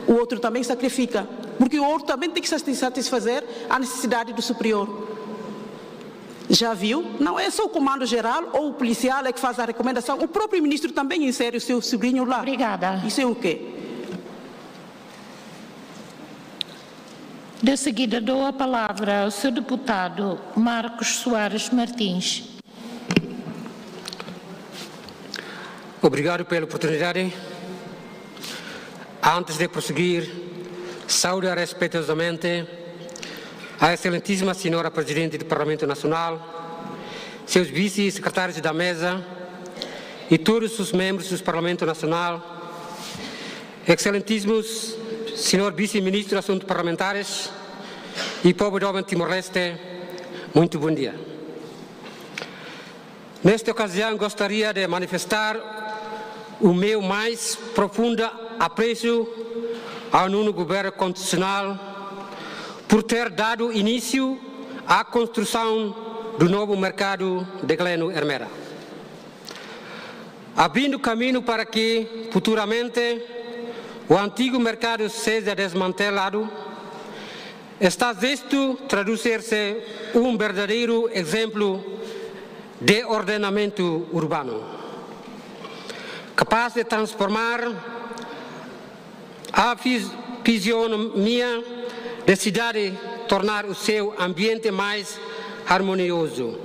o outro também sacrifica. Porque o outro também tem que satisfazer a necessidade do superior. Já viu? Não é só o comando-geral ou o policial é que faz a recomendação. O próprio ministro também insere o seu sobrinho lá. Obrigada. Isso é o quê? De seguida, dou a palavra ao seu deputado Marcos Soares Martins. Obrigado pela oportunidade. Antes de prosseguir, saúdo respeitosamente a excelentíssima senhora Presidente do Parlamento Nacional, seus vice-secretários da mesa e todos os membros do Parlamento Nacional, excelentíssimos senhor vice-ministro dos Assuntos Parlamentares e povo do Timor-Leste, muito bom dia. Nesta ocasião, gostaria de manifestar o meu mais profundo apreço ao novo governo constitucional por ter dado início à construção do novo mercado de Gleno-Ermera, abrindo caminho para que, futuramente, o antigo mercado seja desmantelado. Está visto traduzir-se um verdadeiro exemplo de ordenamento urbano, capaz de transformar a fisionomia da cidade, tornar o seu ambiente mais harmonioso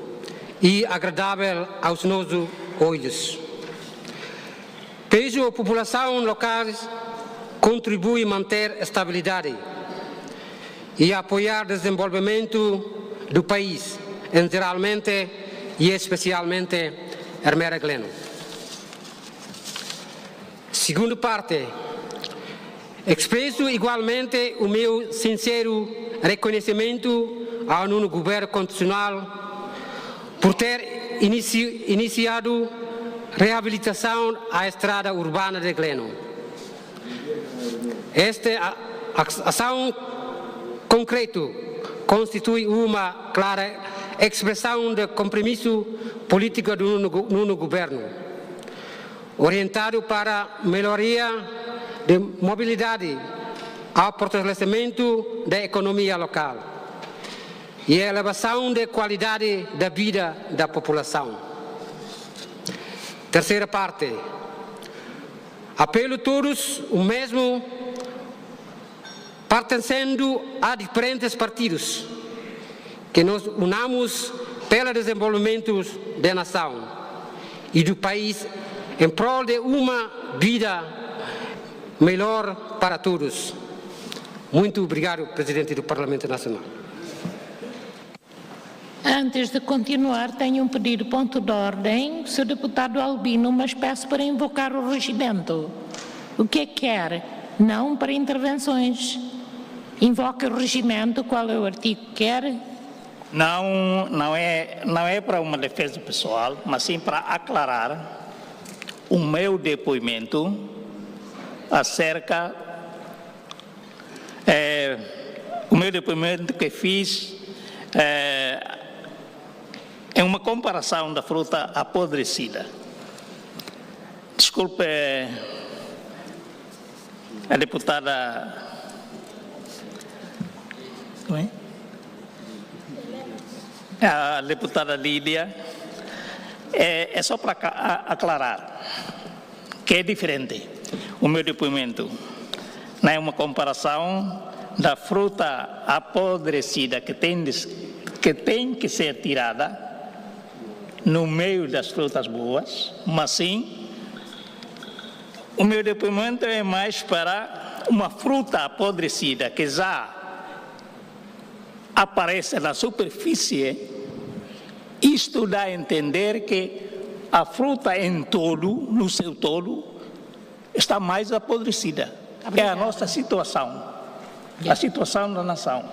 e agradável aos nossos olhos. Vejo a população local contribui a manter a estabilidade e apoiar o desenvolvimento do país, geralmente e especialmente Ermera Gleno. Segunda parte, expresso igualmente o meu sincero reconhecimento ao novo governo constitucional por ter iniciado a reabilitação à estrada urbana de Gleno. Esta ação concreta constitui uma clara expressão de compromisso político do novo governo, orientado para a melhoria de mobilidade, ao fortalecimento da economia local e a elevação da qualidade da vida da população. Terceira parte, apelo a todos o mesmo, pertencendo a diferentes partidos, que nos unamos pelo desenvolvimento da nação e do país em prol de uma vida melhor para todos. Muito obrigado, Presidente do Parlamento Nacional. Antes de continuar, tenho um pedido de ponto de ordem. Sr. Deputado Albino, mas peço para invocar o regimento. O que quer? Não para intervenções. Invoque o regimento, qual é o artigo que quer? Não é para uma defesa pessoal, mas sim para aclarar o meu depoimento acerca o meu depoimento que fiz é uma comparação da fruta apodrecida. Desculpe a deputada a deputada Lídia, é só para aclarar que é diferente. O meu depoimento não é uma comparação da fruta apodrecida que tem que ser tirada no meio das frutas boas, mas sim, o meu depoimento é mais para uma fruta apodrecida que já aparece na superfície. Isto dá a entender que a fruta em todo, no seu todo, está mais apodrecida. É a nossa situação, a situação da nação.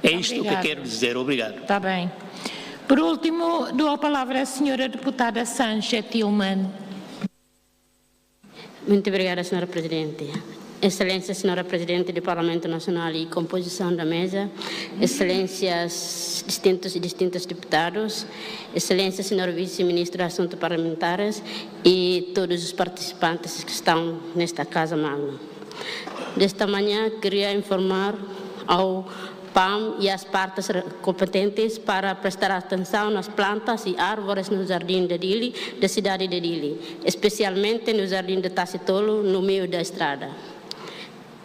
É isto que quero dizer. Obrigado. Está bem. Por último, dou a palavra à senhora deputada Sánchez Tillman. Muito obrigada, senhora Presidente. Excelência, senhora Presidente do Parlamento Nacional e composição da mesa, excelências distintos e distintos deputados, excelência, senhor Vice-Ministro de Assuntos Parlamentares e todos os participantes que estão nesta Casa Magna. Desta manhã, queria informar ao PAM e às partes competentes para prestar atenção nas plantas e árvores no jardim de Dili, da cidade de Dili, especialmente no jardim de Tacitolo, no meio da estrada.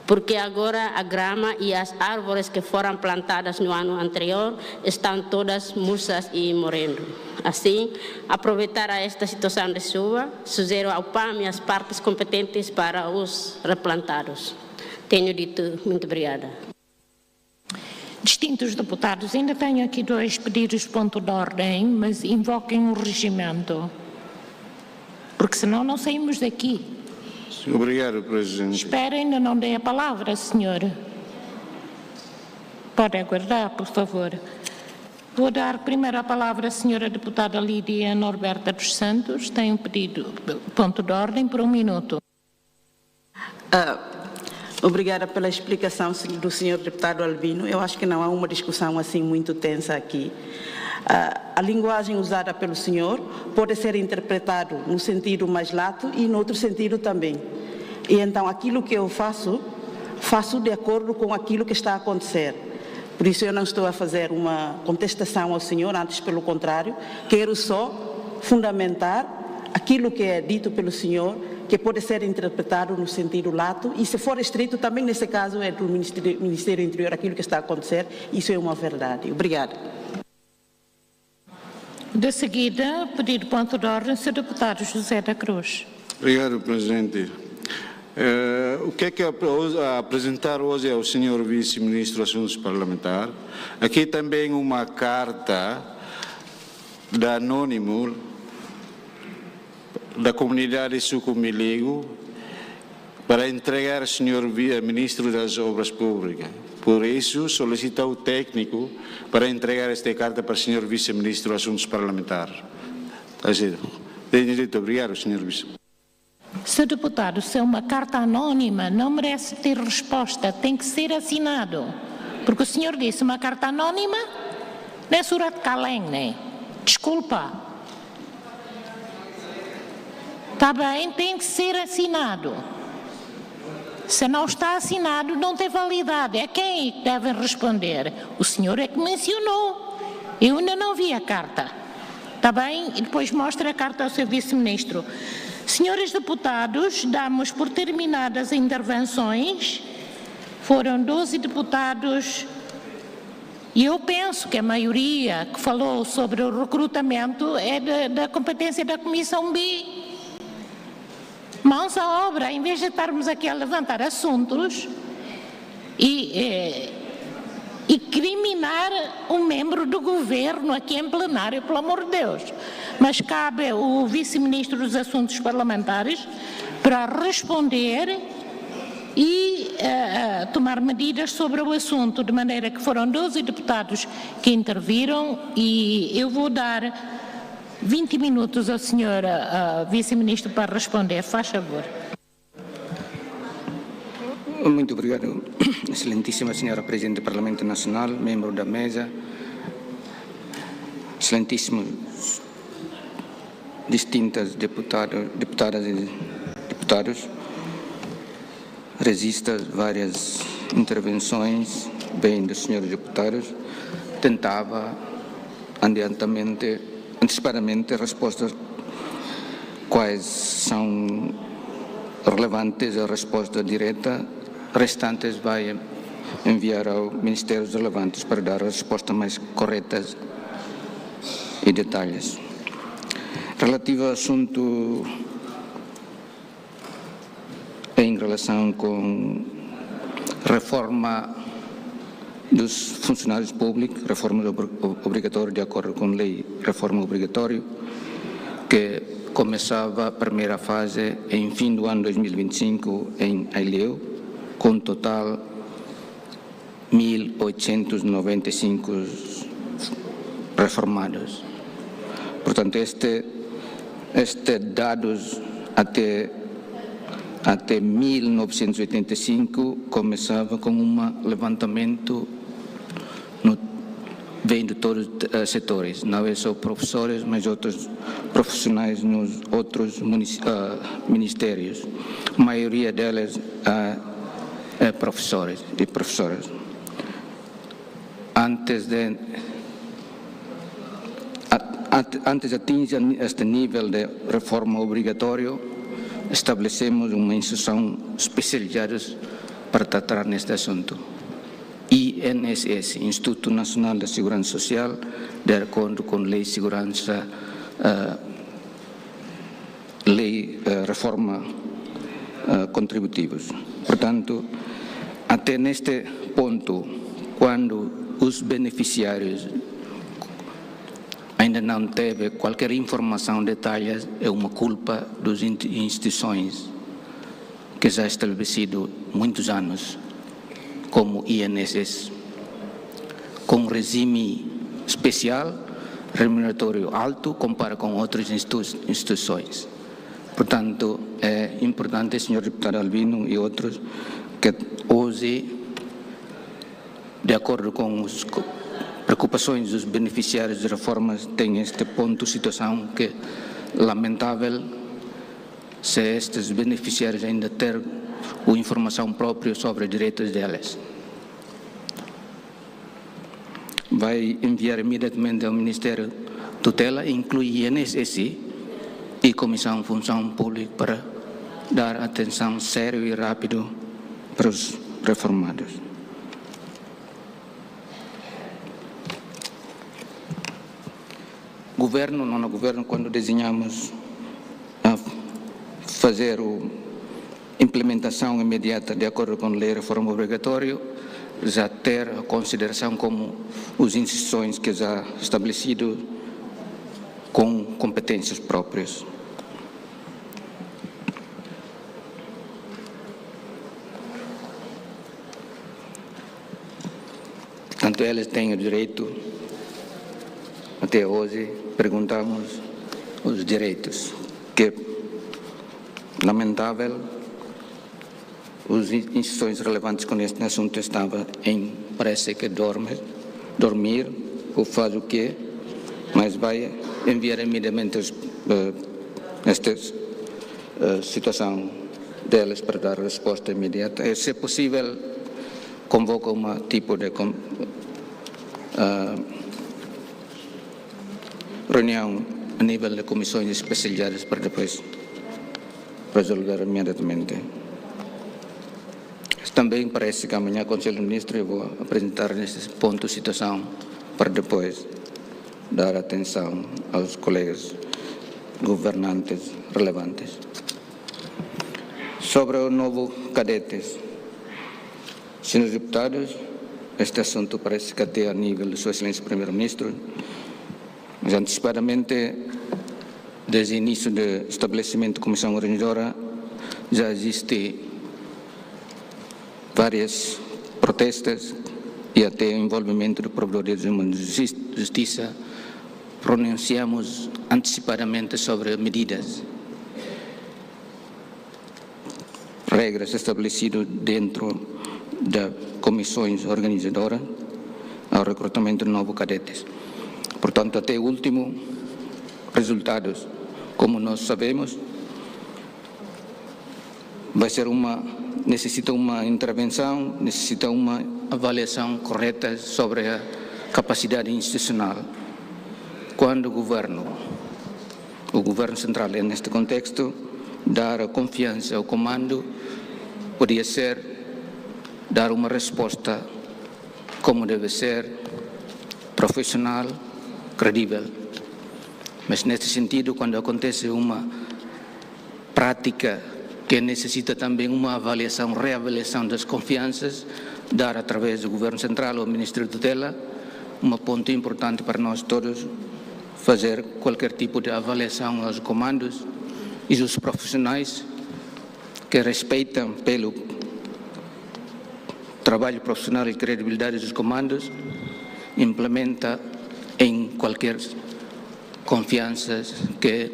Porque agora a grama e as árvores que foram plantadas no ano anterior estão todas murchas e morrendo. Assim, aproveitar esta situação de chuva, sugiro ao PAM e às partes competentes para os replantados. Tenho dito, muito obrigada. Distintos deputados, ainda tenho aqui 2 pedidos de ponto de ordem, mas invoquem o regimento, porque senão não saímos daqui. Obrigado, Presidente. Espera, ainda não dei a palavra, senhora. Pode aguardar, por favor. Vou dar primeiro a palavra à senhora deputada Lídia Norberta dos Santos. Tem um pedido, ponto de ordem, por 1 minuto. Obrigada pela explicação do senhor deputado Albino. Eu acho que não há uma discussão assim muito tensa aqui. A linguagem usada pelo senhor pode ser interpretado no sentido mais lato e no outro sentido também. E então aquilo que eu faço de acordo com aquilo que está a acontecer. Por isso eu não estou a fazer uma contestação ao senhor, antes pelo contrário, quero só fundamentar aquilo que é dito pelo senhor, que pode ser interpretado no sentido lato, e se for estrito, também nesse caso é do Ministério Interior aquilo que está a acontecer, isso é uma verdade. Obrigada. De seguida, pedido ponto de ordem, Sr. Deputado José da Cruz. Obrigado, Presidente. O que é que apresentar hoje ao Sr. Vice-Ministro dos Assuntos Parlamentares? Aqui também uma carta da Anônimo, da comunidade Sucumiligo, para entregar ao Sr. Ministro das Obras Públicas. Por isso, solicito ao técnico para entregar esta carta para o Sr. Vice-Ministro dos Assuntos Parlamentares. Tenho direito. Obrigado, Sr. Vice. Sr. Deputado, se é uma carta anónima, não merece ter resposta, tem que ser assinado. Porque o senhor disse uma carta anónima, não é Surat Kaleng, né? Desculpa. Está bem, tem que ser assinado. Se não está assinado, não tem validade. É quem que deve responder? O senhor é que mencionou. Eu ainda não vi a carta. Está bem? E depois mostra a carta ao seu vice-ministro. Senhores deputados, damos por terminadas as intervenções. Foram 12 deputados. E eu penso que a maioria que falou sobre o recrutamento é da competência da Comissão B. Mãos à obra, em vez de estarmos aqui a levantar assuntos e criminar um membro do governo aqui em plenário, pelo amor de Deus. Mas cabe o Vice-Ministro dos Assuntos Parlamentares para responder e tomar medidas sobre o assunto, de maneira que foram 12 deputados que interviram e eu vou dar 20 minutos ao senhor Vice-Ministro para responder. Faz favor. Muito obrigado, excelentíssima senhora Presidente do Parlamento Nacional, membro da mesa, excelentíssimos distintas deputadas e deputados, registas várias intervenções, bem dos senhores deputados, tentava antecipadamente respostas quais são relevantes, a resposta direta, restantes vai enviar ao Ministério relevantes para dar a resposta mais corretas e detalhes. Relativo ao assunto em relação com reforma dos funcionários públicos, reforma obrigatória de acordo com a lei, reforma obrigatória, que começava a primeira fase em fim do ano 2025 em Aileu, com total 1.895 reformados. Portanto, este dados até 1985 começava com um levantamento vem de todos os setores, não é só professores, mas outros profissionais nos outros ministérios. A maioria delas é professores e professoras. Antes de atingir este nível de reforma obrigatória, estabelecemos uma instituição especializada para tratar neste assunto. INSS, Instituto Nacional de Segurança Social, de acordo com Lei de Segurança, Lei Reforma Contributivos. Portanto, até neste ponto, quando os beneficiários ainda não teve qualquer informação detalhada, é uma culpa das instituições que já estabelecido muitos anos, como INSS, com regime especial, remuneratório alto, compara com outras instituições. Portanto, é importante, senhor deputado Albino e outros, que hoje, de acordo com as preocupações dos beneficiários de reformas, tem este ponto de situação que, lamentável, se estes beneficiários ainda ter a informação própria sobre os direitos delas. Vai enviar imediatamente ao Ministério Tutela, inclui INSS e Comissão de Função Pública para dar atenção séria e rápida para os reformados. Governo, não no governo, quando desenhamos a fazer a implementação imediata de acordo com a lei de reforma obrigatória, já ter a consideração como as instituições que já estabelecido com competências próprias. Portanto, elas têm o direito, até hoje, perguntamos os direitos, que, lamentável, as instituições relevantes com este assunto estavam parece que dormir, ou faz o quê, mas vai enviar imediatamente esta situação delas para dar resposta imediata. E, se possível, convoca um tipo de reunião a nível de comissões especializadas para depois resolver imediatamente. Também parece que amanhã, Conselho de Ministros, eu vou apresentar nesse ponto de situação para depois dar atenção aos colegas governantes relevantes. Sobre o novo cadetes, senhores deputados, este assunto parece que até a nível de Sua Excelência Primeiro-Ministro, mas antecipadamente, desde o início do estabelecimento da Comissão Organizadora, já existe várias protestas e até o envolvimento do Provedor de Justiça, pronunciamos antecipadamente sobre medidas, regras estabelecidas dentro das comissões organizadoras ao recrutamento de novos cadetes. Portanto, até o último resultados, como nós sabemos, vai ser necessita uma intervenção, necessita uma avaliação correta sobre a capacidade institucional. Quando o governo central, neste contexto, dar a confiança ao comando, podia ser dar uma resposta como deve ser, profissional, credível. Mas, neste sentido, quando acontece uma prática que necessita também uma avaliação, reavaliação das confianças, dar através do Governo Central ao Ministério da Tutela, um ponto importante para nós todos, fazer qualquer tipo de avaliação aos comandos e os profissionais que respeitam pelo trabalho profissional e credibilidade dos comandos, implementa em qualquer confiança que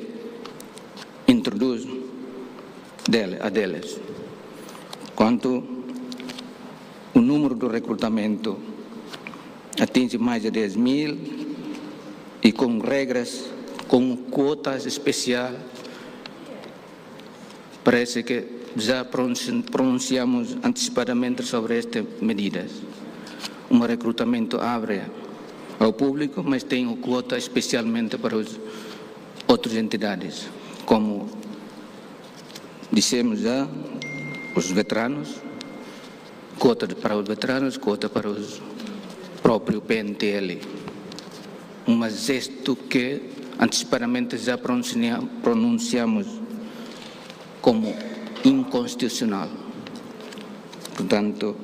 introduz a deles. Quanto o número do recrutamento atinge mais de 10.000 e com regras, com quotas especiais, parece que já pronunciamos antecipadamente sobre estas medidas. Um recrutamento abre ao público, mas tem uma quota especialmente para as outras entidades, como dissemos já, os veteranos, cota para os veteranos, cota para os próprios PNTL. Um gesto que antecipadamente já pronunciamos como inconstitucional. Portanto,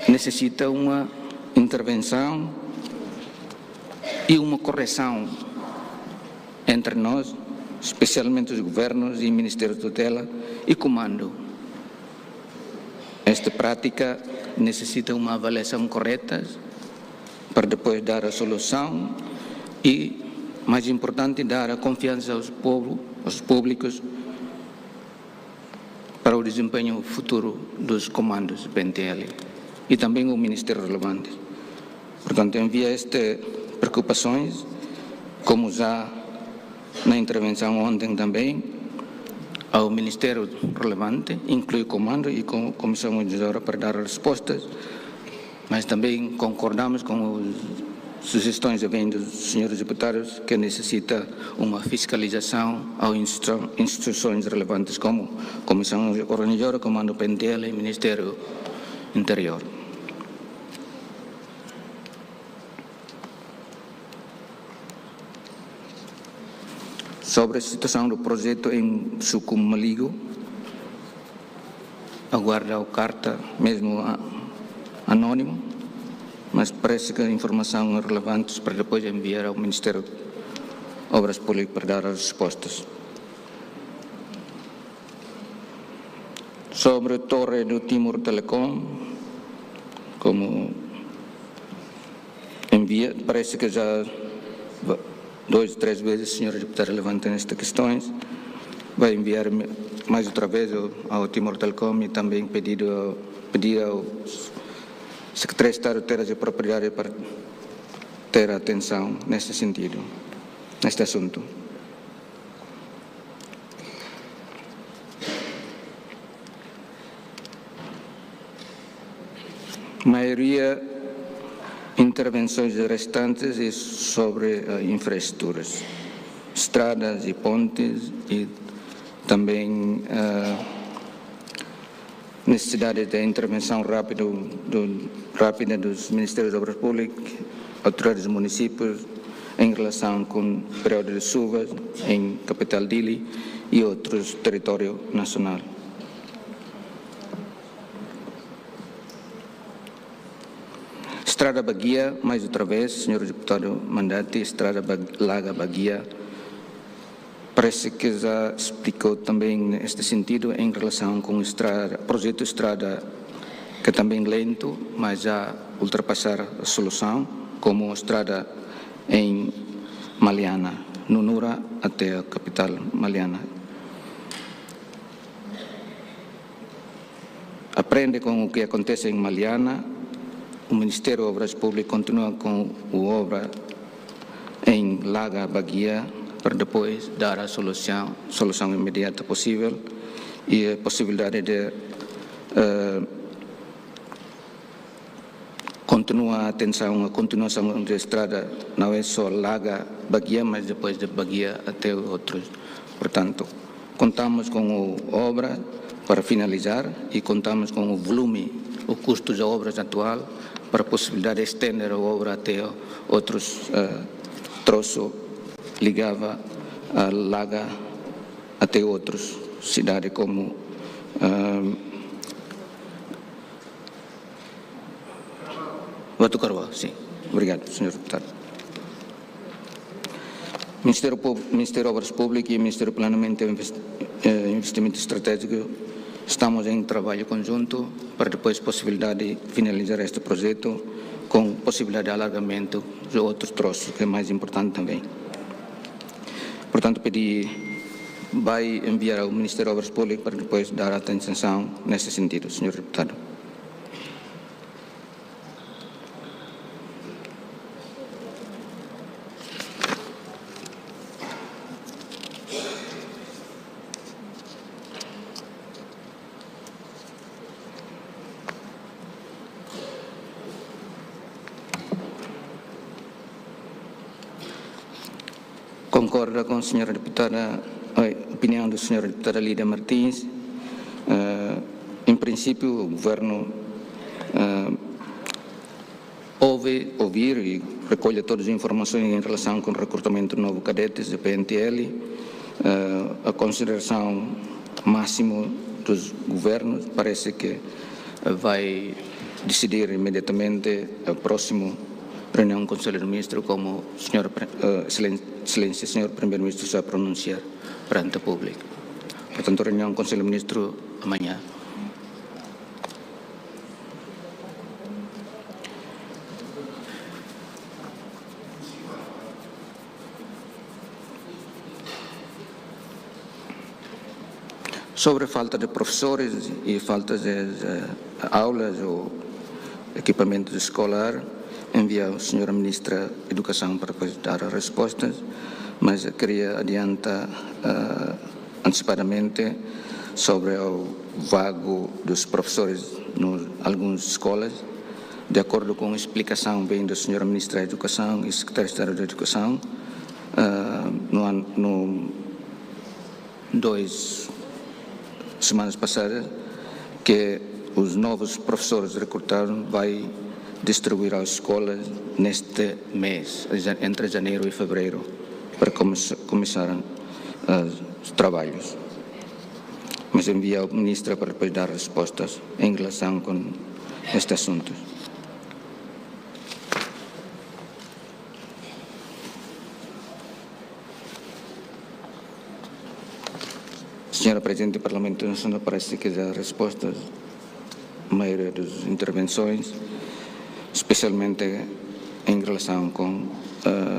necessita uma intervenção e uma correção entre nós, especialmente os governos e Ministério de Tutela e Comando. Esta prática necessita uma avaliação correta para depois dar a solução e, mais importante, dar a confiança aos públicos para o desempenho futuro dos comandos do PNTL e também o Ministério relevante. Portanto, envia estas preocupações, como já na intervenção ontem também, ao Ministério relevante, inclui o Comando e com a Comissão Organizadora para dar respostas, mas também concordamos com as sugestões que vêm dos senhores deputados que necessita uma fiscalização às instituições relevantes como Comissão Organizadora, Comando PNTL e Ministério Interior. Sobre a situação do projeto em Sucumaligo, aguarda a carta, mesmo anônimo, mas parece que a informação é relevante para depois enviar ao Ministério de Obras Públicas para dar as respostas. Sobre a torre do Timor Telecom, como envia, parece que já 2 ou 3 vezes o senhor deputado levanta estas questões, vai enviar mais outra vez ao Timor Telecom e também pedir ao Secretário de Estado de Terras e Propriedade para ter atenção neste sentido, neste assunto. A maioria intervenções restantes é sobre infraestruturas, estradas e pontes e também necessidade de intervenção rápida dos Ministérios de Obras Públicas, autoridades dos municípios em relação com o período de chuvas em capital Dili e outros territórios nacional. Estrada Baguia, mais outra vez, senhor deputado Mandati, Estrada Laga Baguia, parece que já explicou também neste sentido em relação com o projeto Estrada, que é também lento, mas já ultrapassar a solução, como a estrada em Maliana, no Nura até a capital Maliana. Aprende com o que acontece em Maliana. O Ministério de Obras Públicas continua com a obra em Laga Baguia para depois dar a solução imediata possível e a possibilidade de continuar a continuação da estrada não é só Laga Baguia, mas depois de Baguia até outros. Portanto, contamos com a obra para finalizar e contamos com o volume, o custo da obra atual para a possibilidade de estender a obra até outros troços, ligava a Laga até outras cidades como Batucaroa. Sim. Obrigado, senhor deputado. Ministério Obras Públicas e Ministério do Planeamento e Investimento Estratégico estamos em trabalho conjunto para depois possibilidade de finalizar este projeto com possibilidade de alargamento de outros troços, que é mais importante também. Portanto, vai enviar ao Ministério Obras Públicas para depois dar atenção nesse sentido, Sr. Deputado. Concorda com a senhora deputada, a opinião da senhora deputada Lídia Martins. Em princípio, o governo ouvir e recolhe todas as informações em relação com o recrutamento de novos cadetes da PNTL, a consideração máxima dos governos parece que vai decidir imediatamente a próxima reunião do Conselho de Ministros, como Excelência, Senhor Primeiro-Ministro, já pronunciar perante o público. Portanto, reunião do Conselho de Ministros amanhã. Sobre a falta de professores e falta de aulas ou equipamento escolar, enviar a senhora Ministra da Educação para depois dar as respostas, mas eu queria adiantar antecipadamente sobre o vago dos professores em algumas escolas, de acordo com a explicação bem da senhora Ministra da Educação e Secretário de Estado da Educação, no 2 semanas passadas, que os novos professores recrutados vai distribuir às escolas neste mês, entre janeiro e fevereiro, para começar os trabalhos. Mas envia ao Ministro para depois dar respostas em relação com este assunto. Senhora Presidente do Parlamento Nacional, parece que já respostas à maioria das intervenções, especialmente em relação com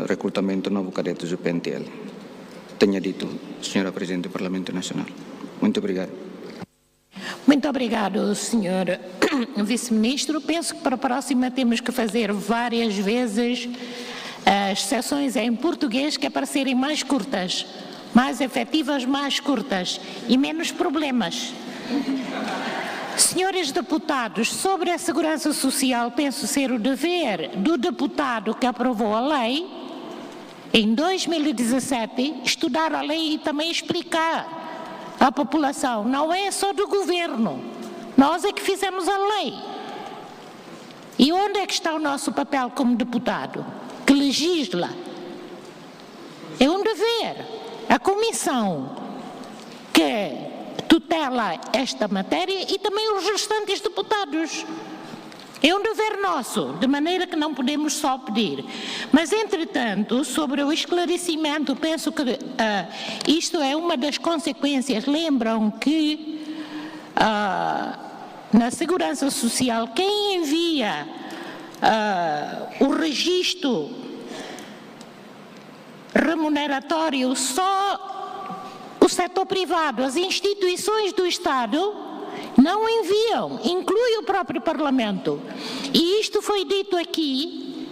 recrutamento de novos cadetes do PNTL. Tenha dito, Senhora Presidente do Parlamento Nacional. Muito obrigado. Muito obrigado, Senhor Vice-Ministro. Penso que para a próxima temos que fazer várias vezes as sessões em português, que é para serem mais curtas, mais efetivas, mais curtas e menos problemas. Senhores deputados, sobre a segurança social, penso ser o dever do deputado que aprovou a lei, em 2017, estudar a lei e também explicar à população. Não é só do governo, nós é que fizemos a lei. E onde é que está o nosso papel como deputado, que legisla? É um dever. A comissão que tutela esta matéria e também os restantes deputados. É um dever nosso, de maneira que não podemos só pedir. Mas, entretanto, sobre o esclarecimento, penso que isto é uma das consequências. Lembram que na Segurança Social, quem envia o registro remuneratório só o setor privado, as instituições do Estado não enviam, inclui o próprio Parlamento. E isto foi dito aqui,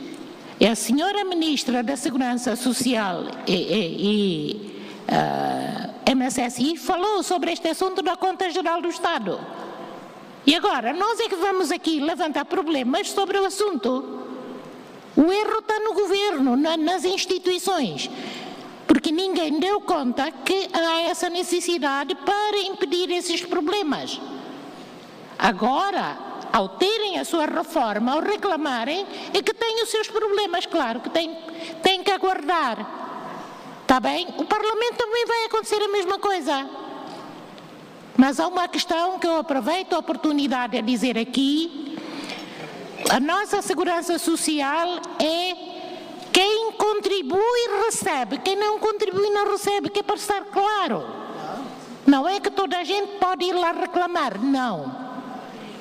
a senhora Ministra da Segurança Social e MSSI falou sobre este assunto da Conta Geral do Estado. E agora, nós é que vamos aqui levantar problemas sobre o assunto. O erro está no governo, nas instituições, porque ninguém deu conta que há essa necessidade para impedir esses problemas. Agora, ao terem a sua reforma, ao reclamarem, é que têm os seus problemas, claro, que têm que aguardar. Está bem? O Parlamento também vai acontecer a mesma coisa. Mas há uma questão que eu aproveito a oportunidade a dizer aqui. A nossa segurança social é quem contribui recebe, quem não contribui não recebe, que é para estar claro. Não é que toda a gente pode ir lá reclamar, não.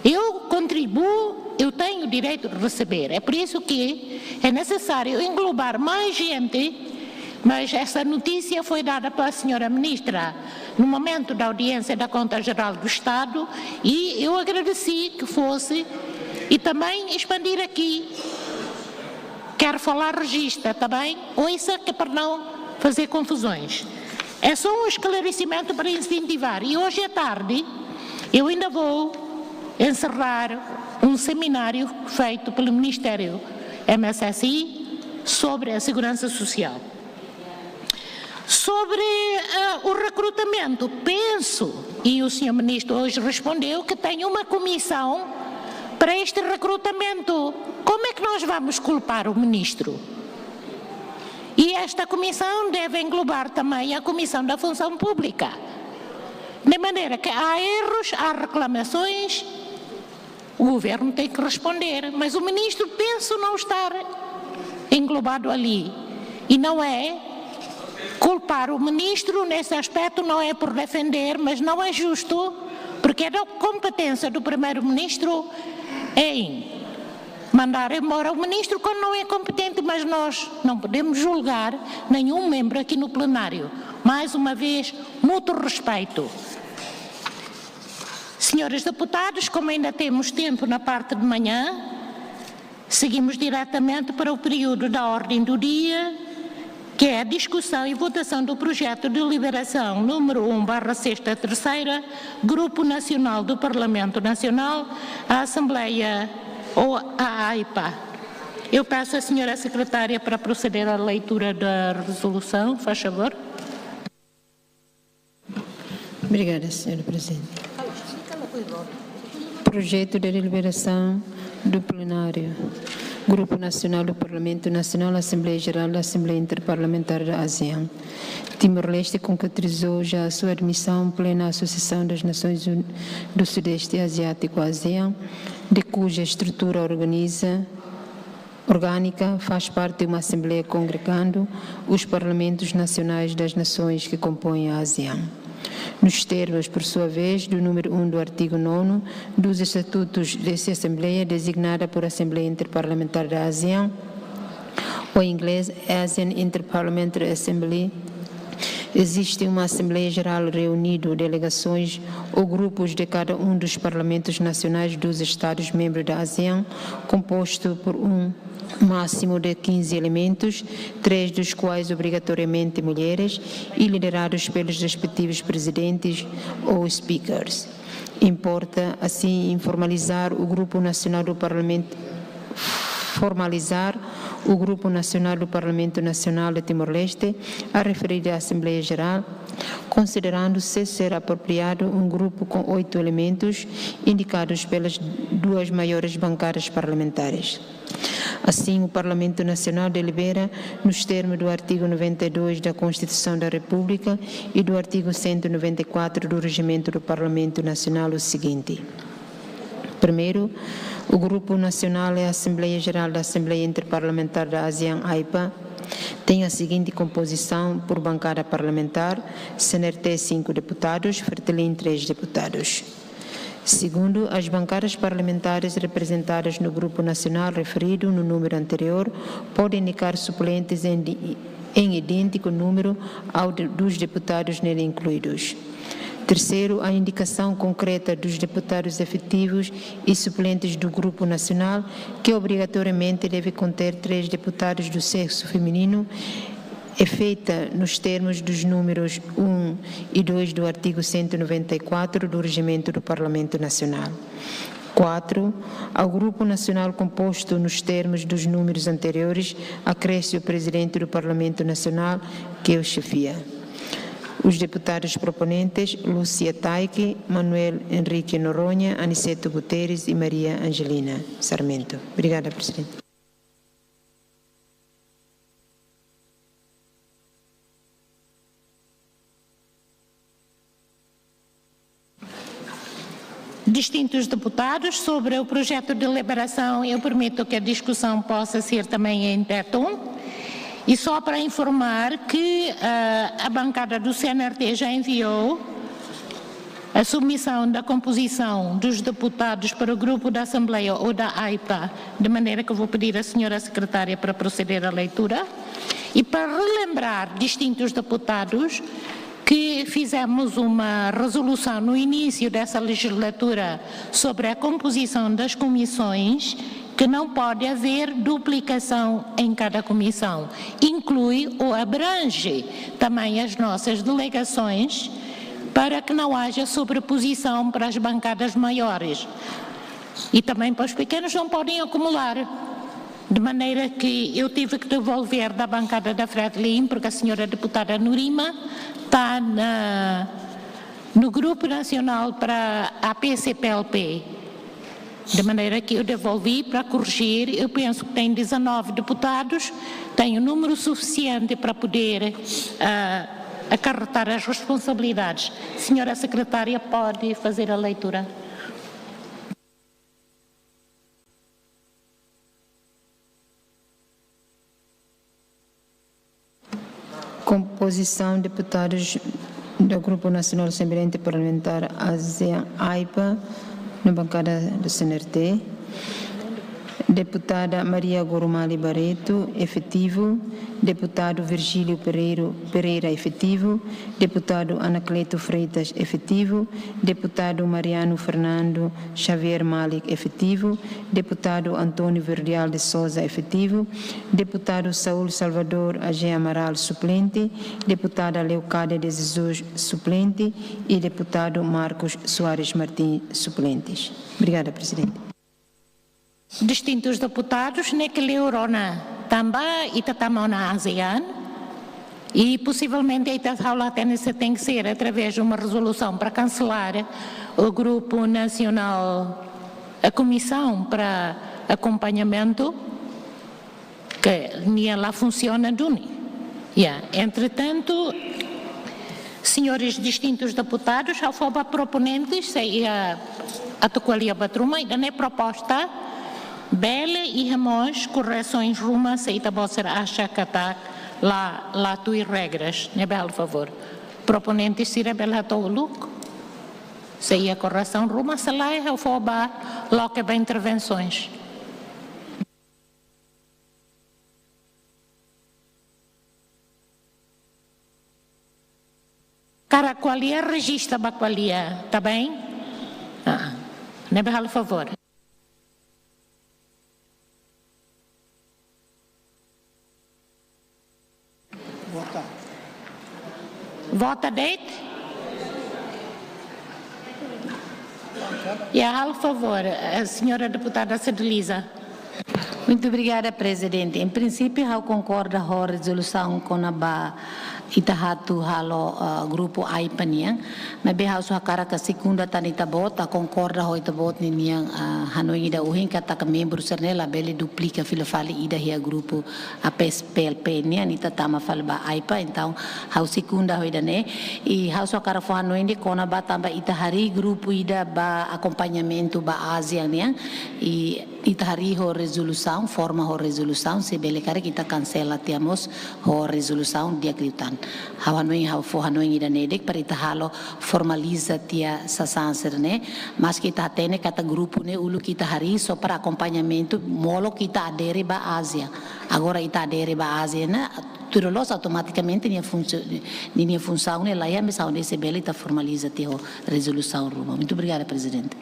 Eu contribuo, eu tenho o direito de receber. É por isso que é necessário englobar mais gente, mas essa notícia foi dada pela senhora ministra no momento da audiência da Conta Geral do Estado e eu agradeci que fosse e também expandir aqui. Quero falar regista também, ouça que é para não fazer confusões. É só um esclarecimento para incentivar. E hoje à tarde eu ainda vou encerrar um seminário feito pelo Ministério MSSI sobre a segurança social. Sobre o recrutamento, penso, e o senhor ministro hoje respondeu, que tem uma comissão para este recrutamento. Como é que nós vamos culpar o ministro? E esta comissão deve englobar também a Comissão da Função Pública. De maneira que há erros, há reclamações, o governo tem que responder, mas o ministro penso não estar englobado ali. E não é culpar o ministro nesse aspecto, não é por defender, mas não é justo, porque é da competência do primeiro-ministro em mandar embora o ministro quando não é competente, mas nós não podemos julgar nenhum membro aqui no plenário. Mais uma vez, muito respeito. Senhores deputados, como ainda temos tempo na parte de manhã, seguimos diretamente para o período da ordem do dia, que é a discussão e votação do projeto de deliberação número 1/6ª, Grupo Nacional do Parlamento Nacional, a Assembleia ou a AIPA. Eu peço à senhora secretária para proceder à leitura da resolução, faz favor. Obrigada, senhora presidente. Projeto de deliberação do plenário. Grupo Nacional do Parlamento Nacional, Assembleia Geral da Assembleia Interparlamentar da ASEAN. Timor-Leste concretizou já a sua admissão plena à Associação das Nações do Sudeste Asiático, ASEAN, de cuja estrutura orgânica faz parte de uma Assembleia congregando os Parlamentos Nacionais das Nações que compõem a ASEAN. Nos termos, por sua vez, do número 1 do artigo 9º dos Estatutos dessa Assembleia, designada por Assembleia Interparlamentar da ASEAN, ou em inglês ASEAN Interparliamentary Assembly, existe uma Assembleia Geral reunindo delegações ou grupos de cada um dos Parlamentos Nacionais dos Estados-membros da ASEAN, composto por um máximo de 15 elementos, 3 dos quais obrigatoriamente mulheres e liderados pelos respectivos presidentes ou speakers. Importa, assim, formalizar o Grupo Nacional do Parlamento Nacional de Timor-Leste, a referida Assembleia Geral, considerando-se ser apropriado um grupo com 8 elementos indicados pelas 2 maiores bancadas parlamentares. Assim, o Parlamento Nacional delibera, nos termos do artigo 92 da Constituição da República e do artigo 194 do Regimento do Parlamento Nacional, o seguinte. Primeiro, o Grupo Nacional é a Assembleia Geral da Assembleia Interparlamentar da ASEAN, AIPA, tem a seguinte composição por bancada parlamentar: CNRT 5 deputados, Fertilin 3 deputados. Segundo, as bancadas parlamentares representadas no Grupo Nacional referido no número anterior podem indicar suplentes em idêntico número ao dos deputados nele incluídos. Terceiro, a indicação concreta dos deputados efetivos e suplentes do Grupo Nacional, que obrigatoriamente deve conter 3 deputados do sexo feminino, é feita nos termos dos números 1 e 2 do artigo 194 do Regimento do Parlamento Nacional. 4. Ao Grupo Nacional composto nos termos dos números anteriores, acresce o Presidente do Parlamento Nacional, que o chefia. Os deputados proponentes, Lúcia Taique, Manuel Henrique Noronha, Aniceto Guterres e Maria Angelina Sarmento. Obrigada, Presidente. Distintos deputados, sobre o projeto de deliberação, eu permito que a discussão possa ser também em tetum E só para informar que a bancada do CNRT já enviou a submissão da composição dos deputados para o grupo da Assembleia ou da AIPA, de maneira que eu vou pedir à senhora secretária para proceder à leitura. E para relembrar distintos deputados que fizemos uma resolução no início dessa legislatura sobre a composição das comissões, que não pode haver duplicação em cada comissão. Inclui ou abrange também as nossas delegações, para que não haja sobreposição para as bancadas maiores. E também para os pequenos não podem acumular. De maneira que eu tive que devolver da bancada da Fretilin, porque a senhora deputada Nurima está no Grupo Nacional para a PCPLP. De maneira que eu devolvi para corrigir. Eu penso que tem 19 deputados, tem o número suficiente para poder acarretar as responsabilidades. Senhora secretária, pode fazer a leitura. Composição de deputados do Grupo Nacional Semelhante Parlamentar ASEAN-AIPA, na bancada do CNRT. Deputada Maria Gorumali Barreto, efetivo. Deputado Virgílio Pereira, efetivo. Deputado Anacleto Freitas, efetivo. Deputado Mariano Fernando Xavier Malik, efetivo. Deputado Antônio Verdial de Souza, efetivo. Deputado Saúl Salvador Agé Amaral, suplente. Deputada Leucádia de Jesus, suplente. E deputado Marcos Soares Martins, suplentes. Obrigada, Presidente. Distintos deputados, naquele Eurona também e também na ASEAN, e possivelmente esta aula tem que ser através de uma resolução para cancelar o Grupo Nacional, a Comissão para Acompanhamento, que nem lá funciona do Entretanto, senhores distintos deputados, ao foba proponentes, sei a tocalia batruma, ainda não é proposta. Bele e Ramos, correções ruma, seita você acha que está lá tui regras, né, belo favor. Proponentes se rebela tolo, sei a correção ruma, se lá é o foba, lá que vai intervenções. Cara, qual é registra ba qual é, tá bem? Né, belo favor. Vota date? E a favor, a senhora deputada Cedeliza. Muito obrigada, Presidente. Em princípio, eu concordo com a resolução com a Itahatu halo grupo AIPA niang, mas bem a cara que a segunda tanita bota concorda com ita bot niang hanoi ida uhin kata que membro sernela bele duplica filofali ida hia grupo a PSPLP niang ita tama falba AIPA, então a segunda ida ne e a cara fo hanoi de kona ba tamba ita hari grupo ida ba acompanhamento ba ASEAN niang e ita hari ho resolução forma ho resolução se bele cara kita cancela temos ho resolução dia kritan Hanoi ida nedek para ita halo formaliza tia sasanser ne mas kita tene kata grupo ne ulu kita hari so para acompanhamento molo kita adere ba Ásia agora ita adere ba Ásia na tudo los automaticamente minha função ne lá é a missão desse bela ita formaliza tia resolução ruma. Muito obrigada, Presidente.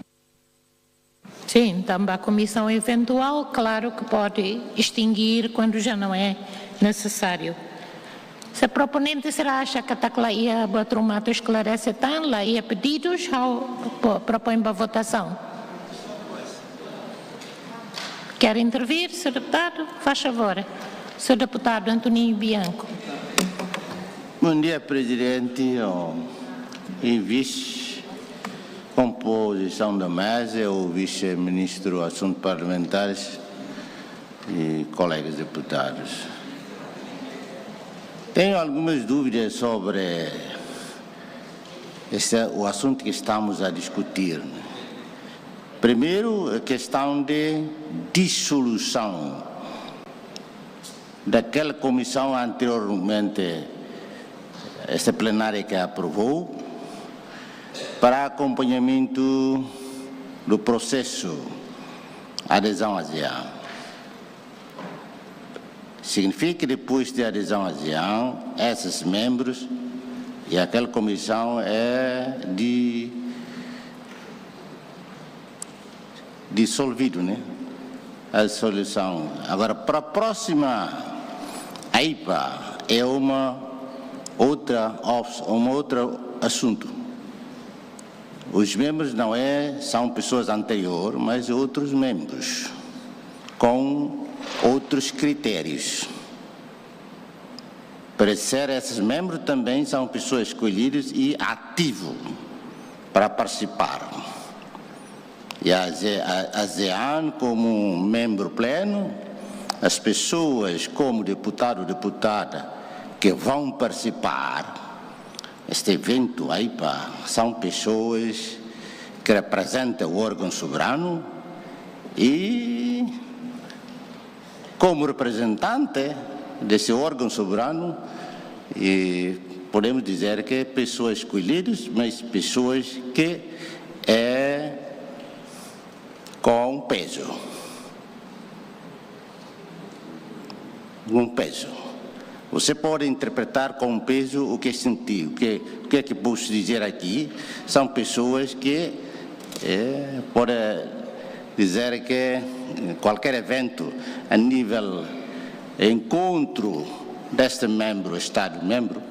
Sim, também a comissão eventual, claro que pode extinguir quando já não é necessário. Se a proponente será acha que está lá ia batrumato esclarece tan, lá ia pedidos, propõe para votação. Quer intervir, Sr. Deputado? Faz favor. Sr. Deputado Antoninho Bianco. Bom dia, Presidente e Vice, composição da mesa, o Vice-Ministro dos Assuntos Parlamentares e colegas deputados. Tenho algumas dúvidas sobre o assunto que estamos a discutir. Primeiro, a questão de dissolução daquela comissão anteriormente, esta plenária que aprovou, para acompanhamento do processo adesão à ASEAN. Significa que depois de adesão à ASEAN, esses membros e aquela comissão é dissolvido, né? A solução. Agora, para a próxima AIPA, é um outro assunto. Os membros não são pessoas anteriores, mas outros membros, com outros critérios. Para ser esses membros também são pessoas escolhidas e ativos para participar. E a ASEAN, como membro pleno, as pessoas como deputado ou deputada que vão participar este evento AIPA são pessoas que representam o órgão soberano e, como representante desse órgão soberano, podemos dizer que pessoas escolhidas, mas pessoas que com peso. Um peso. Você pode interpretar com peso o que sentiu. O que é que posso dizer aqui? São pessoas que podem dizer que qualquer evento a nível encontro deste membro, Estado-membro,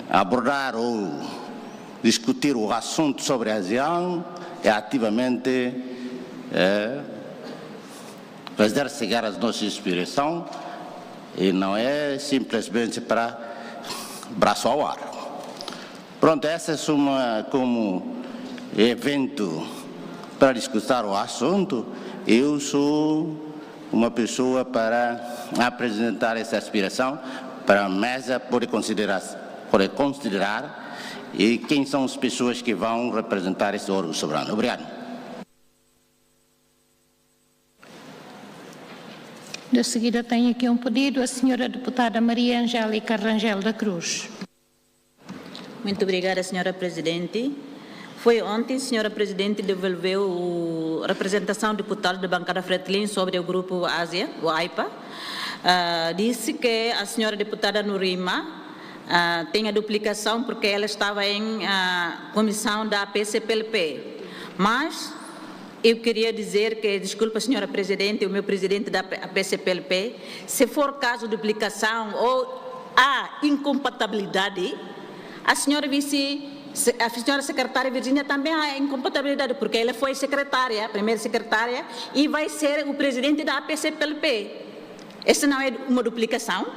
abordar ou discutir o assunto sobre a ASEAN é ativamente fazer chegar as nossas inspirações e não é simplesmente para braço ao ar. Pronto, essa é como evento para discutir o assunto. Eu sou uma pessoa para apresentar essa aspiração para a mesa poder considerar e quem são as pessoas que vão representar esse órgão soberano. Obrigado. De seguida tenho aqui um pedido, a senhora deputada Maria Angélica Rangel da Cruz. Muito obrigada, senhora Presidente. Foi ontem, senhora Presidente, devolveu a representação do deputado da bancada Fretilin sobre o Grupo Ásia, o AIPA. Disse que a senhora deputada Nurima tem a duplicação porque ela estava em comissão da PCPLP. Mas eu queria dizer que, desculpa, senhora Presidente, o meu presidente da PCPLP, se for caso de duplicação ou há incompatibilidade, a senhora secretária Virgínia também há incompatibilidade, porque ela foi secretária, primeira secretária, e vai ser o presidente da PCPLP. Essa não é uma duplicação?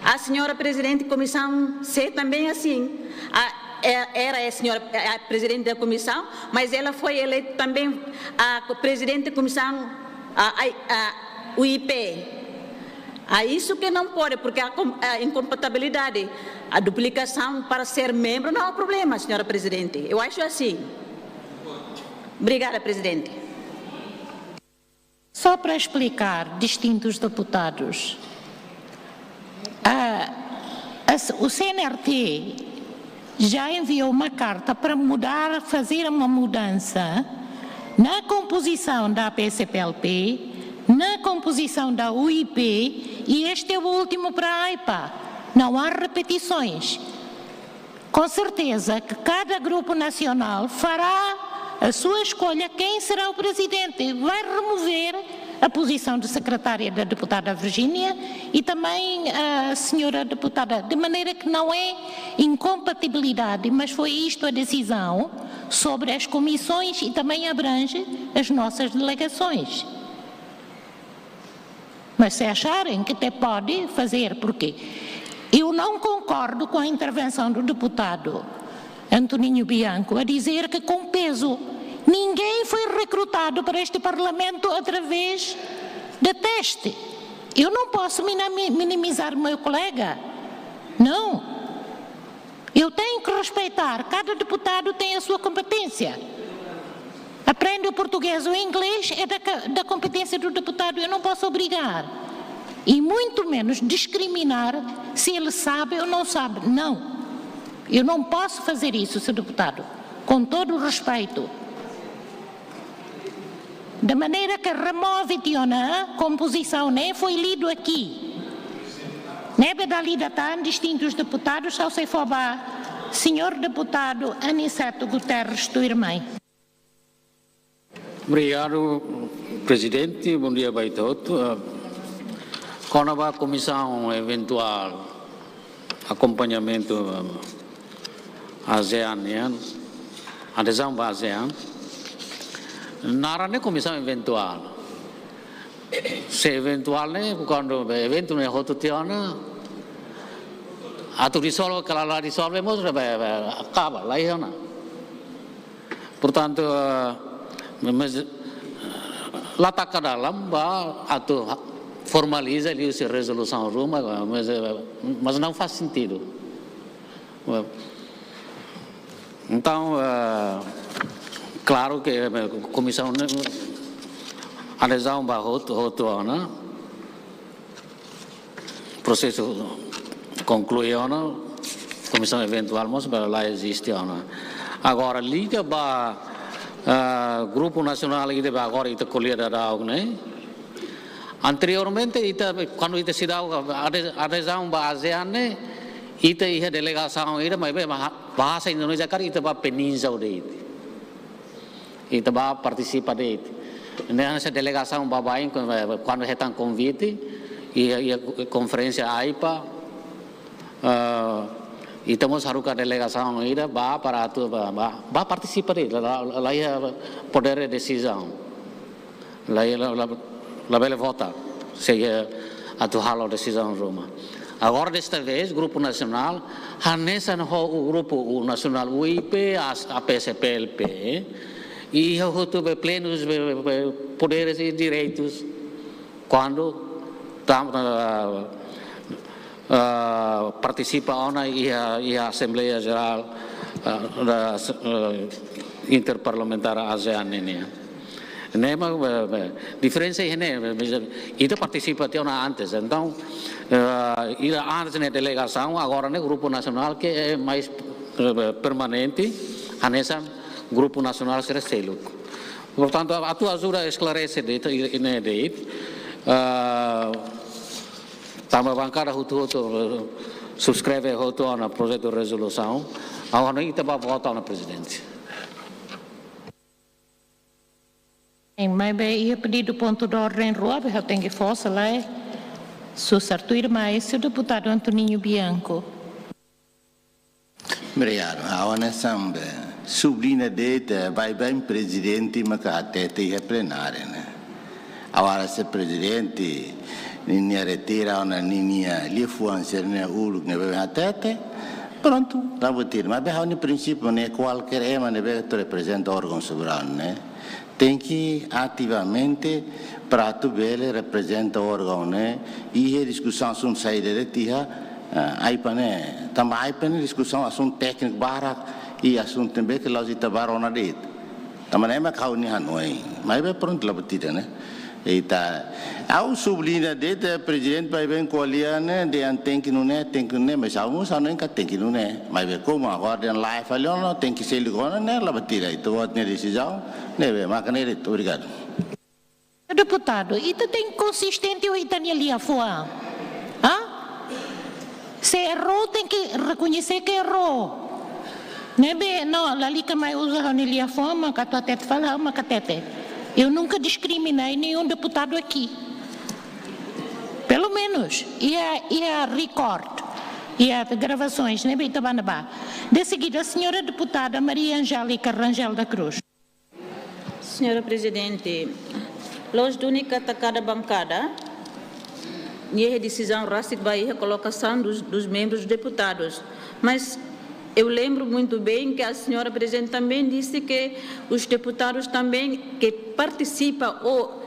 A senhora presidente da comissão C também é assim. Era a presidente da comissão, mas ela foi eleita também a presidente da comissão UIP. Isso que não pode, porque a incompatibilidade, a duplicação para ser membro não há problema, senhora presidente. Eu acho assim. Obrigada, presidente. Só para explicar, distintos deputados, o CNRT já enviou uma carta para fazer uma mudança na composição da PCPLP, na composição da UIP, e este é o último para a AIPA. Não há repetições. Com certeza que cada grupo nacional fará a sua escolha quem será o presidente. Vai remover a posição de secretária da deputada Virgínia e também a senhora deputada, de maneira que não é incompatibilidade, mas foi isto a decisão sobre as comissões e também abrange as nossas delegações. Mas se acharem que até pode fazer, porque eu não concordo com a intervenção do deputado Antoninho Bianco a dizer que com peso ninguém foi recrutado para este Parlamento através de teste. Eu não posso minimizar o meu colega. Não. Eu tenho que respeitar. Cada deputado tem a sua competência. Aprende o português ou o inglês, é da competência do deputado. Eu não posso obrigar. e muito menos discriminar se ele sabe ou não sabe. Não, eu não posso fazer isso, Sr. Deputado, com todo o respeito. De maneira que remove a composição, nem foi lido aqui. Nebe da lida tan distintos deputados ao se foba, senhor deputado Aniceto Guterres, tua irmã. Obrigado, presidente. Bom dia para todos. Com a comissão eventual acompanhamento ASEAN, adesão para ASEAN, na comissão eventual. Se eventual, quando o evento é rotacional, a tu risolve, que ela risolve, acaba, lá é não. Portanto, mas lá está cada lamba, a tu formaliza ali a resolução Roma, mas não faz sentido. Então, claro que a comissão adesão para rotacional, processo concluiu, comissão eventual, mas lá existe. Agora, liga para Grupo Nacional, agora está colhida da água, né? Anteriormente, quando está se dá adesão para a ASEAN, está a delegação, mas bahasa Indonesia kan está para a península dele, está para participar dele. Nessa delegação babai quando retam convite e a conferência AIPA e estamos harus a delegação ainda para participar lá é poder de decisão lá bela vota se a tua decisão Roma. Agora desta vez grupo nacional nessa o grupo nacional UIP a PCPLP e eu plenos poderes e direitos quando participa e a Assembleia Geral Interparlamentar ASEAN. A diferença é que ele participa antes, então antes na delegação, agora no Grupo Nacional que é mais permanente, nessa Grupo Nacional será selo. Portanto, a tua ajuda esclarece isso. A bancada subscreve o projeto de resolução. Agora, a gente vai votar na presidente. Mas eu pedi do ponto de ordem, eu tenho que força lá. Sou certo irmão, esse deputado Antoninho Bianco. Obrigado. A Samba. Sublinha dele vai bem presidente, mas até tem plenária, né? Agora se presidente ninha retira na ninha lhe fuancer né ulu né vai até pronto dá botir mas bem no princípio né qualquer ema né vai representa órgão soberano né tem que ativamente para tu bele representa órgão né e a discussão sobre saída de tia aí para né também aí para discussão assunto técnico barra e assunto também que nós está barona det. Também é mais kau ni Hanoi, mas é pronto lá batida, né? Eta, ao sublinha det presidente vai bem colia né, de tem que não é, mas alguns não tem que não é, mas é como agora em live falou não tem que ser ligado né, lá batida, então a decisão, né, mas canele, obrigado. Deputado, isso tem consistente o itania ali a fora, se errou tem que reconhecer que errou. Não, lá que mais usa a forma, que tu até fala, uma catete. Eu nunca discriminei nenhum deputado aqui. Pelo menos. E a record, e a gravações, né, Bitabanabá. De seguida, a senhora deputada Maria Angélica Rangel da Cruz. Senhora Presidente, los de única atacada bancada, e a decisão rápida vai a colocação dos membros deputados. Mas eu lembro muito bem que a senhora Presidente também disse que os deputados também que participam ou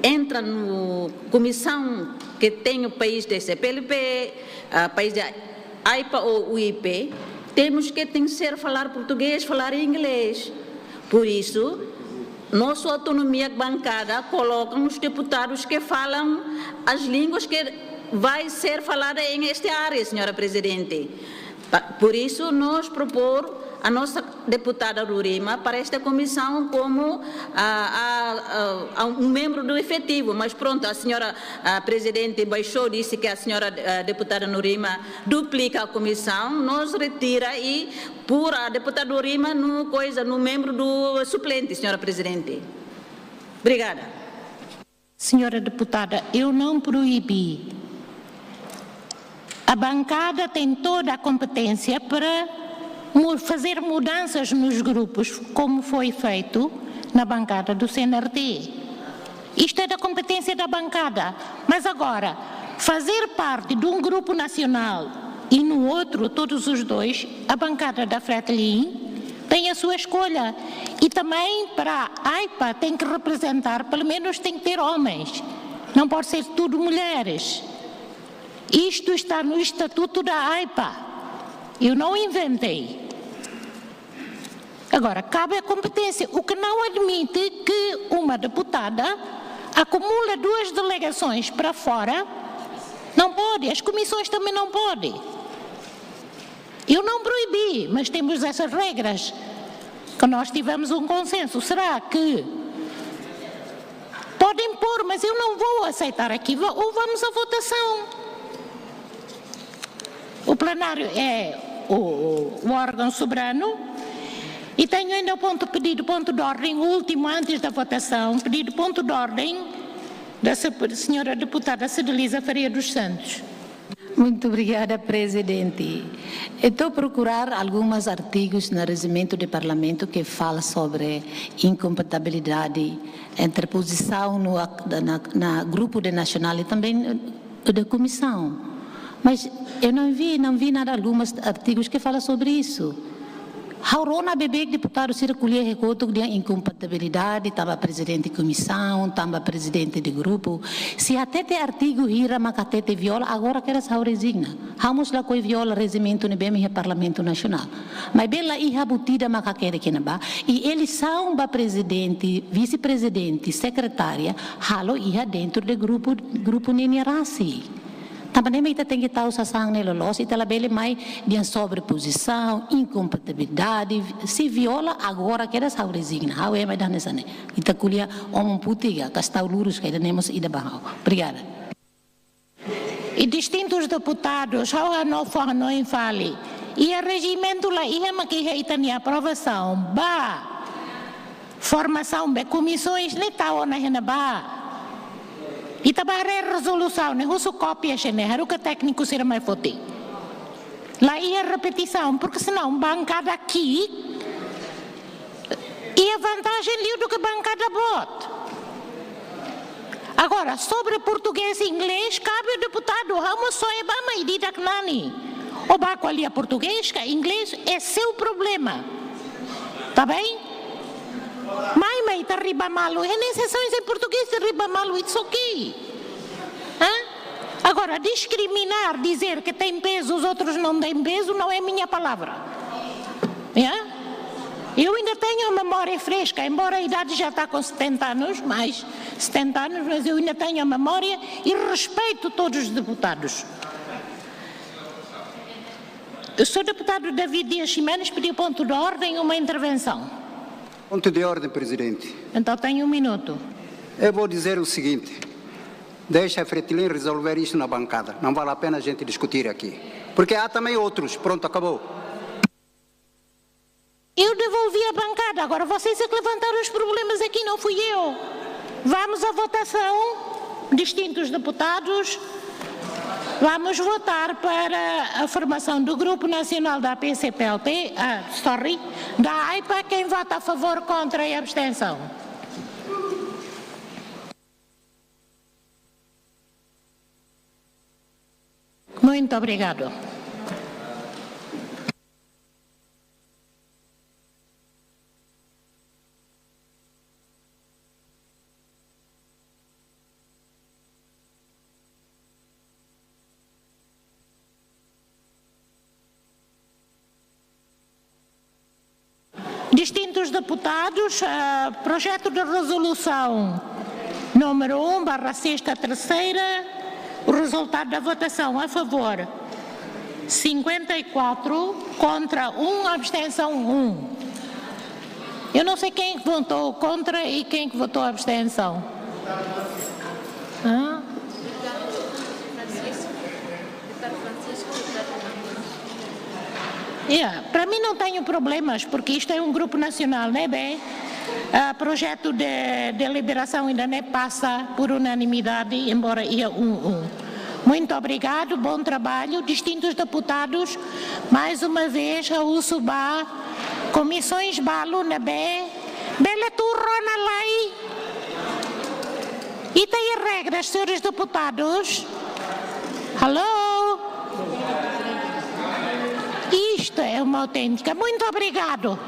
entram na comissão que tem o país de CPLP, país de AIPA ou UIP, temos que falar português, falar inglês. Por isso, nossa autonomia bancada coloca os deputados que falam as línguas que vai ser falada em esta área, senhora Presidente. Por isso, nós propor a nossa deputada Rurima para esta comissão como um membro do efetivo, mas pronto, a senhora Presidente baixou, disse que a senhora deputada Rurima duplica a comissão, nós retira e por a deputada Rurima no membro do suplente, senhora Presidente. Obrigada. Senhora deputada, eu não proibi. A bancada tem toda a competência para fazer mudanças nos grupos, como foi feito na bancada do CNRD. Isto é da competência da bancada. Mas agora, fazer parte de um grupo nacional e no outro, todos os dois, a bancada da Fretilin tem a sua escolha. E também para a AIPA tem que representar, pelo menos tem que ter homens. Não pode ser tudo mulheres. Isto está no estatuto da AIPA. Eu não inventei. Agora, cabe a competência. O que não admite que uma deputada acumula 2 delegações para fora, não pode. As comissões também não podem. Eu não proibi, mas temos essas regras que nós tivemos um consenso. Será que podem pôr, mas eu não vou aceitar aqui. Ou vamos à votação. O plenário é o órgão soberano e tenho ainda pedido ponto de ordem, o último antes da votação, pedido ponto de ordem da senhora deputada Cedelisa Faria dos Santos. Muito obrigada, Presidente. Estou a procurar alguns artigos no regimento do Parlamento que fala sobre incompatibilidade entre posição no grupo de nacional e também da comissão. Mas eu não vi nada, alguns artigos que falam sobre isso. Haurona bebê deputado se recolher recurso de incompatibilidade, estava presidente de comissão, estava presidente de grupo. Se até tem artigo hira macatete viola, agora que eles resigna. Vamos lá com viola regimento no BM Parlamento Nacional. Mas bela iha butida macaquere que não e eles são presidente, vice-presidente, secretária, halo iha dentro do grupo Nenirasi. Também tem que estar usando nele loss e ela bele mais de sobreposição, incompatibilidade, se viola agora que eles são resigna, how é mais dar nessa né? E tá colher putiga, castau lurus que ainda nemos ida barral. Obrigada. E distintos deputados, how não for não fale. E o regimento lá ia que tem aprovação, formação de comissões nem tá ona rena e também a resolução, né? Uso cópias, né? Haruka técnico será mais forte. Lá ia repetição, porque senão bancada aqui e a vantagem ali do que bancada bot. Agora, sobre português e inglês, cabe o deputado, vamos só é bama e dita que nani. O baco ali a português, que inglês é seu problema. Tá bem? Mas está riba malo, é necessário em português riba malo, it's ok. Agora, discriminar, dizer que tem peso, os outros não têm peso, não é minha palavra. Eu ainda tenho a memória fresca, embora a idade já está com 70 anos, mas eu ainda tenho a memória e respeito todos os deputados. O senhor deputado David Dias Ximenes pediu ponto de ordem, uma intervenção. Ponto de ordem, Presidente. Então tem 1 minuto. Eu vou dizer o seguinte, deixa a Fretilin resolver isso na bancada, não vale a pena a gente discutir aqui, porque há também outros, pronto, acabou. Eu devolvi a bancada, agora vocês é que levantaram os problemas aqui, não fui eu. Vamos à votação, distintos deputados, vamos votar para a formação do Grupo Nacional da PCPLP, da AIPA, quem vota a favor, contra e abstenção. Muito obrigado. Distintos deputados, projeto de resolução número 1/6/3, o resultado da votação a favor 54, contra 1, abstenção 1. Eu não sei quem votou contra e quem votou abstenção. Para mim não tenho problemas, porque isto é um grupo nacional, não é bem? Projeto de deliberação ainda não passa por unanimidade, embora ia 1-1. Muito obrigado, bom trabalho. Distintos deputados, mais uma vez, a USUBA, comissões balo na B, bela turro na lei. E tem regras, senhores deputados? Alô? Isto é uma autêntica. Muito obrigado.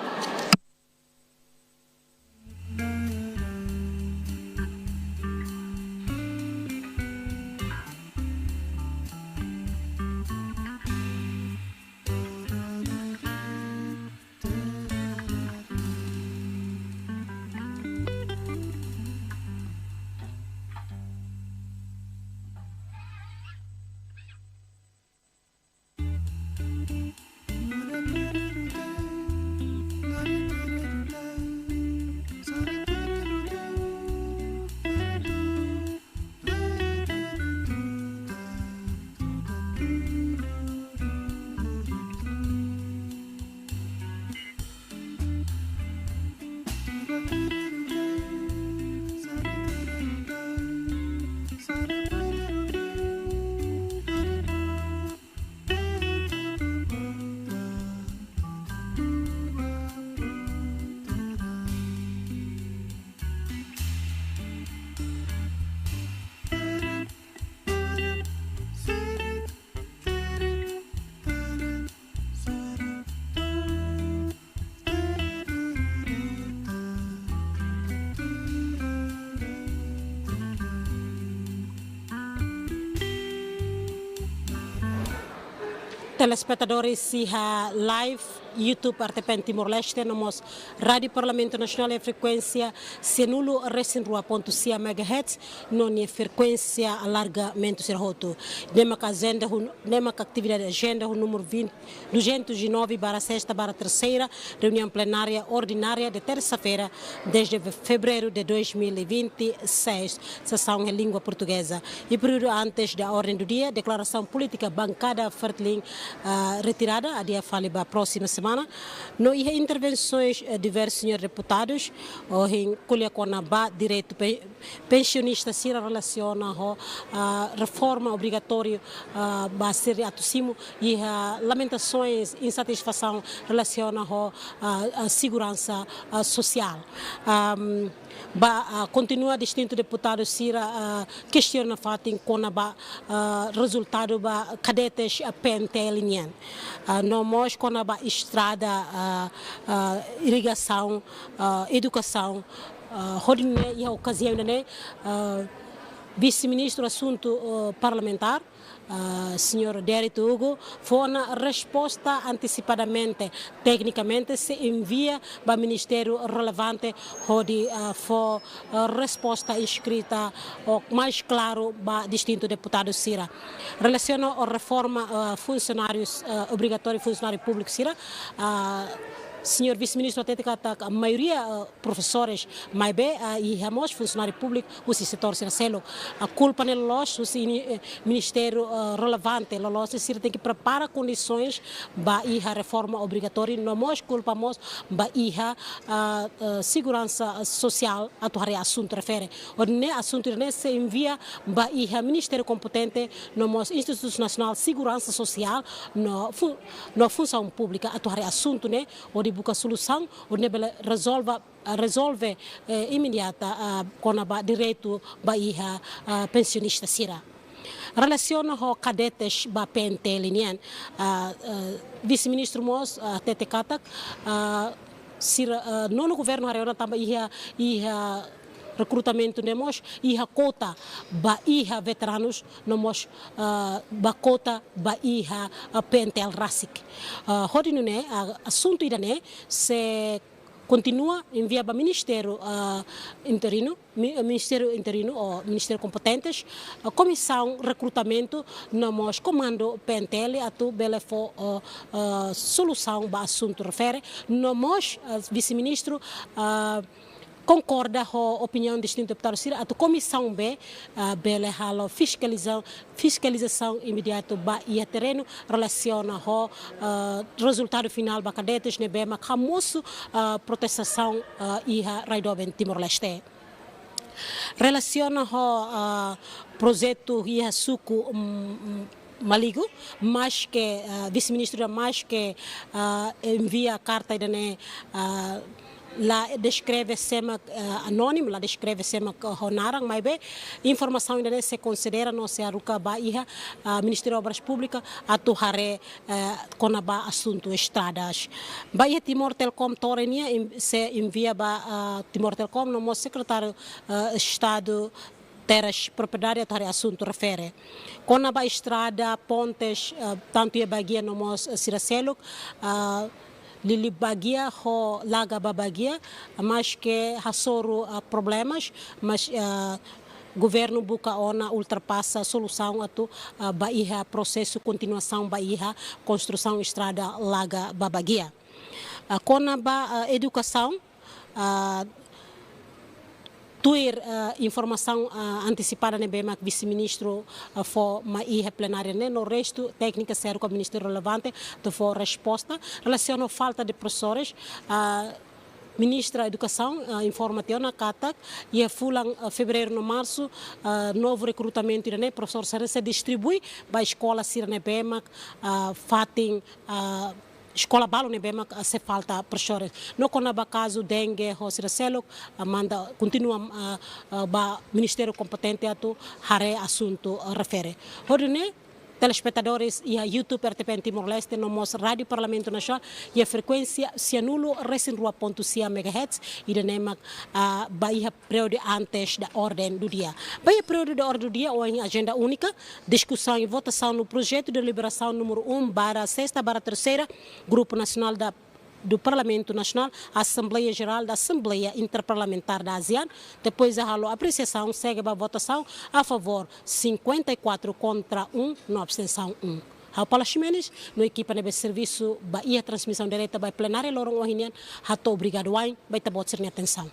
Telespectadores Siha Live, YouTube RTP Timor-Leste, nós Rádio Parlamento Nacional e frequência Senulo Resinrua.cia MHz, não é frequência alargamento serroto. Nema atividade agenda, o número 209/6/3, reunião plenária ordinária de terça-feira, desde fevereiro de 2026, sessão em língua portuguesa. E período antes da ordem do dia, declaração política bancada Fertilin retirada, a dia fale para a próxima semana. No e intervenções diversos senhores deputados, em colha com a direito pensionista se relaciona a reforma obrigatória para ser atucimo e lamentações, insatisfação relaciona a segurança social. Continua distinto deputado Sira questiona fatin com a resultado ba cadetes PNTL nós com a estrada irrigação educação rodinha e a ocasião né vice-ministro assunto parlamentar senhor Dérito Hugo, foi uma resposta antecipadamente, tecnicamente se envia para o Ministério relevante, onde foi resposta escrita mais claro para distinto deputado Sira. Relaciona a reforma funcionários obrigatório funcionário público Sira. Senhor vice-ministro, até a maioria professores, mas bem, e ramos funcionário público, o setor sercelo, a culpa nele nós, o ministério relevante, nós tem que preparar condições para a reforma obrigatória, nós culpamos para a segurança social, atuar assunto refere, onde assunto se envia para o ministério competente, nós Instituto Nacional de Segurança Social, na função pública, atuar assunto, né, onde busca solução, onde resolve imediata com o direito para pensionista Sira. Relaciona com cadetes para PNTL, vice-ministro Mos, Tete Katak, no governo Hariona também recrutamento nemos e a cota ba iha veteranos nemos ba cota ba iha PNTL RASIC. Hodino ne assunto ida ne se continua enviar para Ministério Interino ou Ministério Competentes, a Comissão Recrutamento, nós comando PNTL, a tu belefo solução para assunto refere, nós, vice-ministro, concorda com a opinião do distinto deputado Cira, a comissão B, bele halo fiscalização imediata e a terreno relaciona com resultado final para cadetes nebema camoço proteção e a raidoben Timor-Leste. Relaciona com projeto e a suco maligo, mas que vice-ministro mais que envia a carta e lá descreve sema anônimo, lá descreve sema honarang, mas bem, informação ainda se considera não se aruca baia Ministério das Obras Públicas a tuharé com a assunto estradas. Baia Timor Telecom torenia se envia ba Timor Telecom no nosso secretário Estado terras propriedade para assunto refere. Com a estrada, pontes, tanto e bagia no nosso Siracelo, Lili bagia ho laga babagia, mas que hasoro problemas, mas governo buka ona ultrapassa solução atu baia processo continuação baia construção estrada laga babagia. Com a educação tuir informação antecipada ne bema vice-ministro for mai plenária ne no resto técnica sério com o ministério relevante to for resposta relaciona falta de professores Ministra da Educação informativa na CATAC e a fulang fevereiro no março novo recrutamento ne professor se distribui para a escola Sirene Bema fatin escola balo ne bema se falta professores no quando caso dengue ou Siracelo manda continua ba ministério competente atu hare assunto refere hodine telespectadores e a YouTube RTP Timor-Leste no nosso Rádio Parlamento Nacional e a frequência cianulo recenrua.cia MHz e de nema baia período antes da ordem do dia. Baia período da ordem do dia ou em agenda única, discussão e votação no projeto de liberação número 1/6/3, Grupo Nacional do Parlamento Nacional, Assembleia Geral da Assembleia Interparlamentar da ASEAN. Depois a apreciação segue a votação a favor 54 contra 1, na abstenção 1. Ao Paulo Ximenes, no equipa de serviço Bahia transmissão direta by plenária lorong ohinian, hato obrigado wain, vai tabot ser atenção.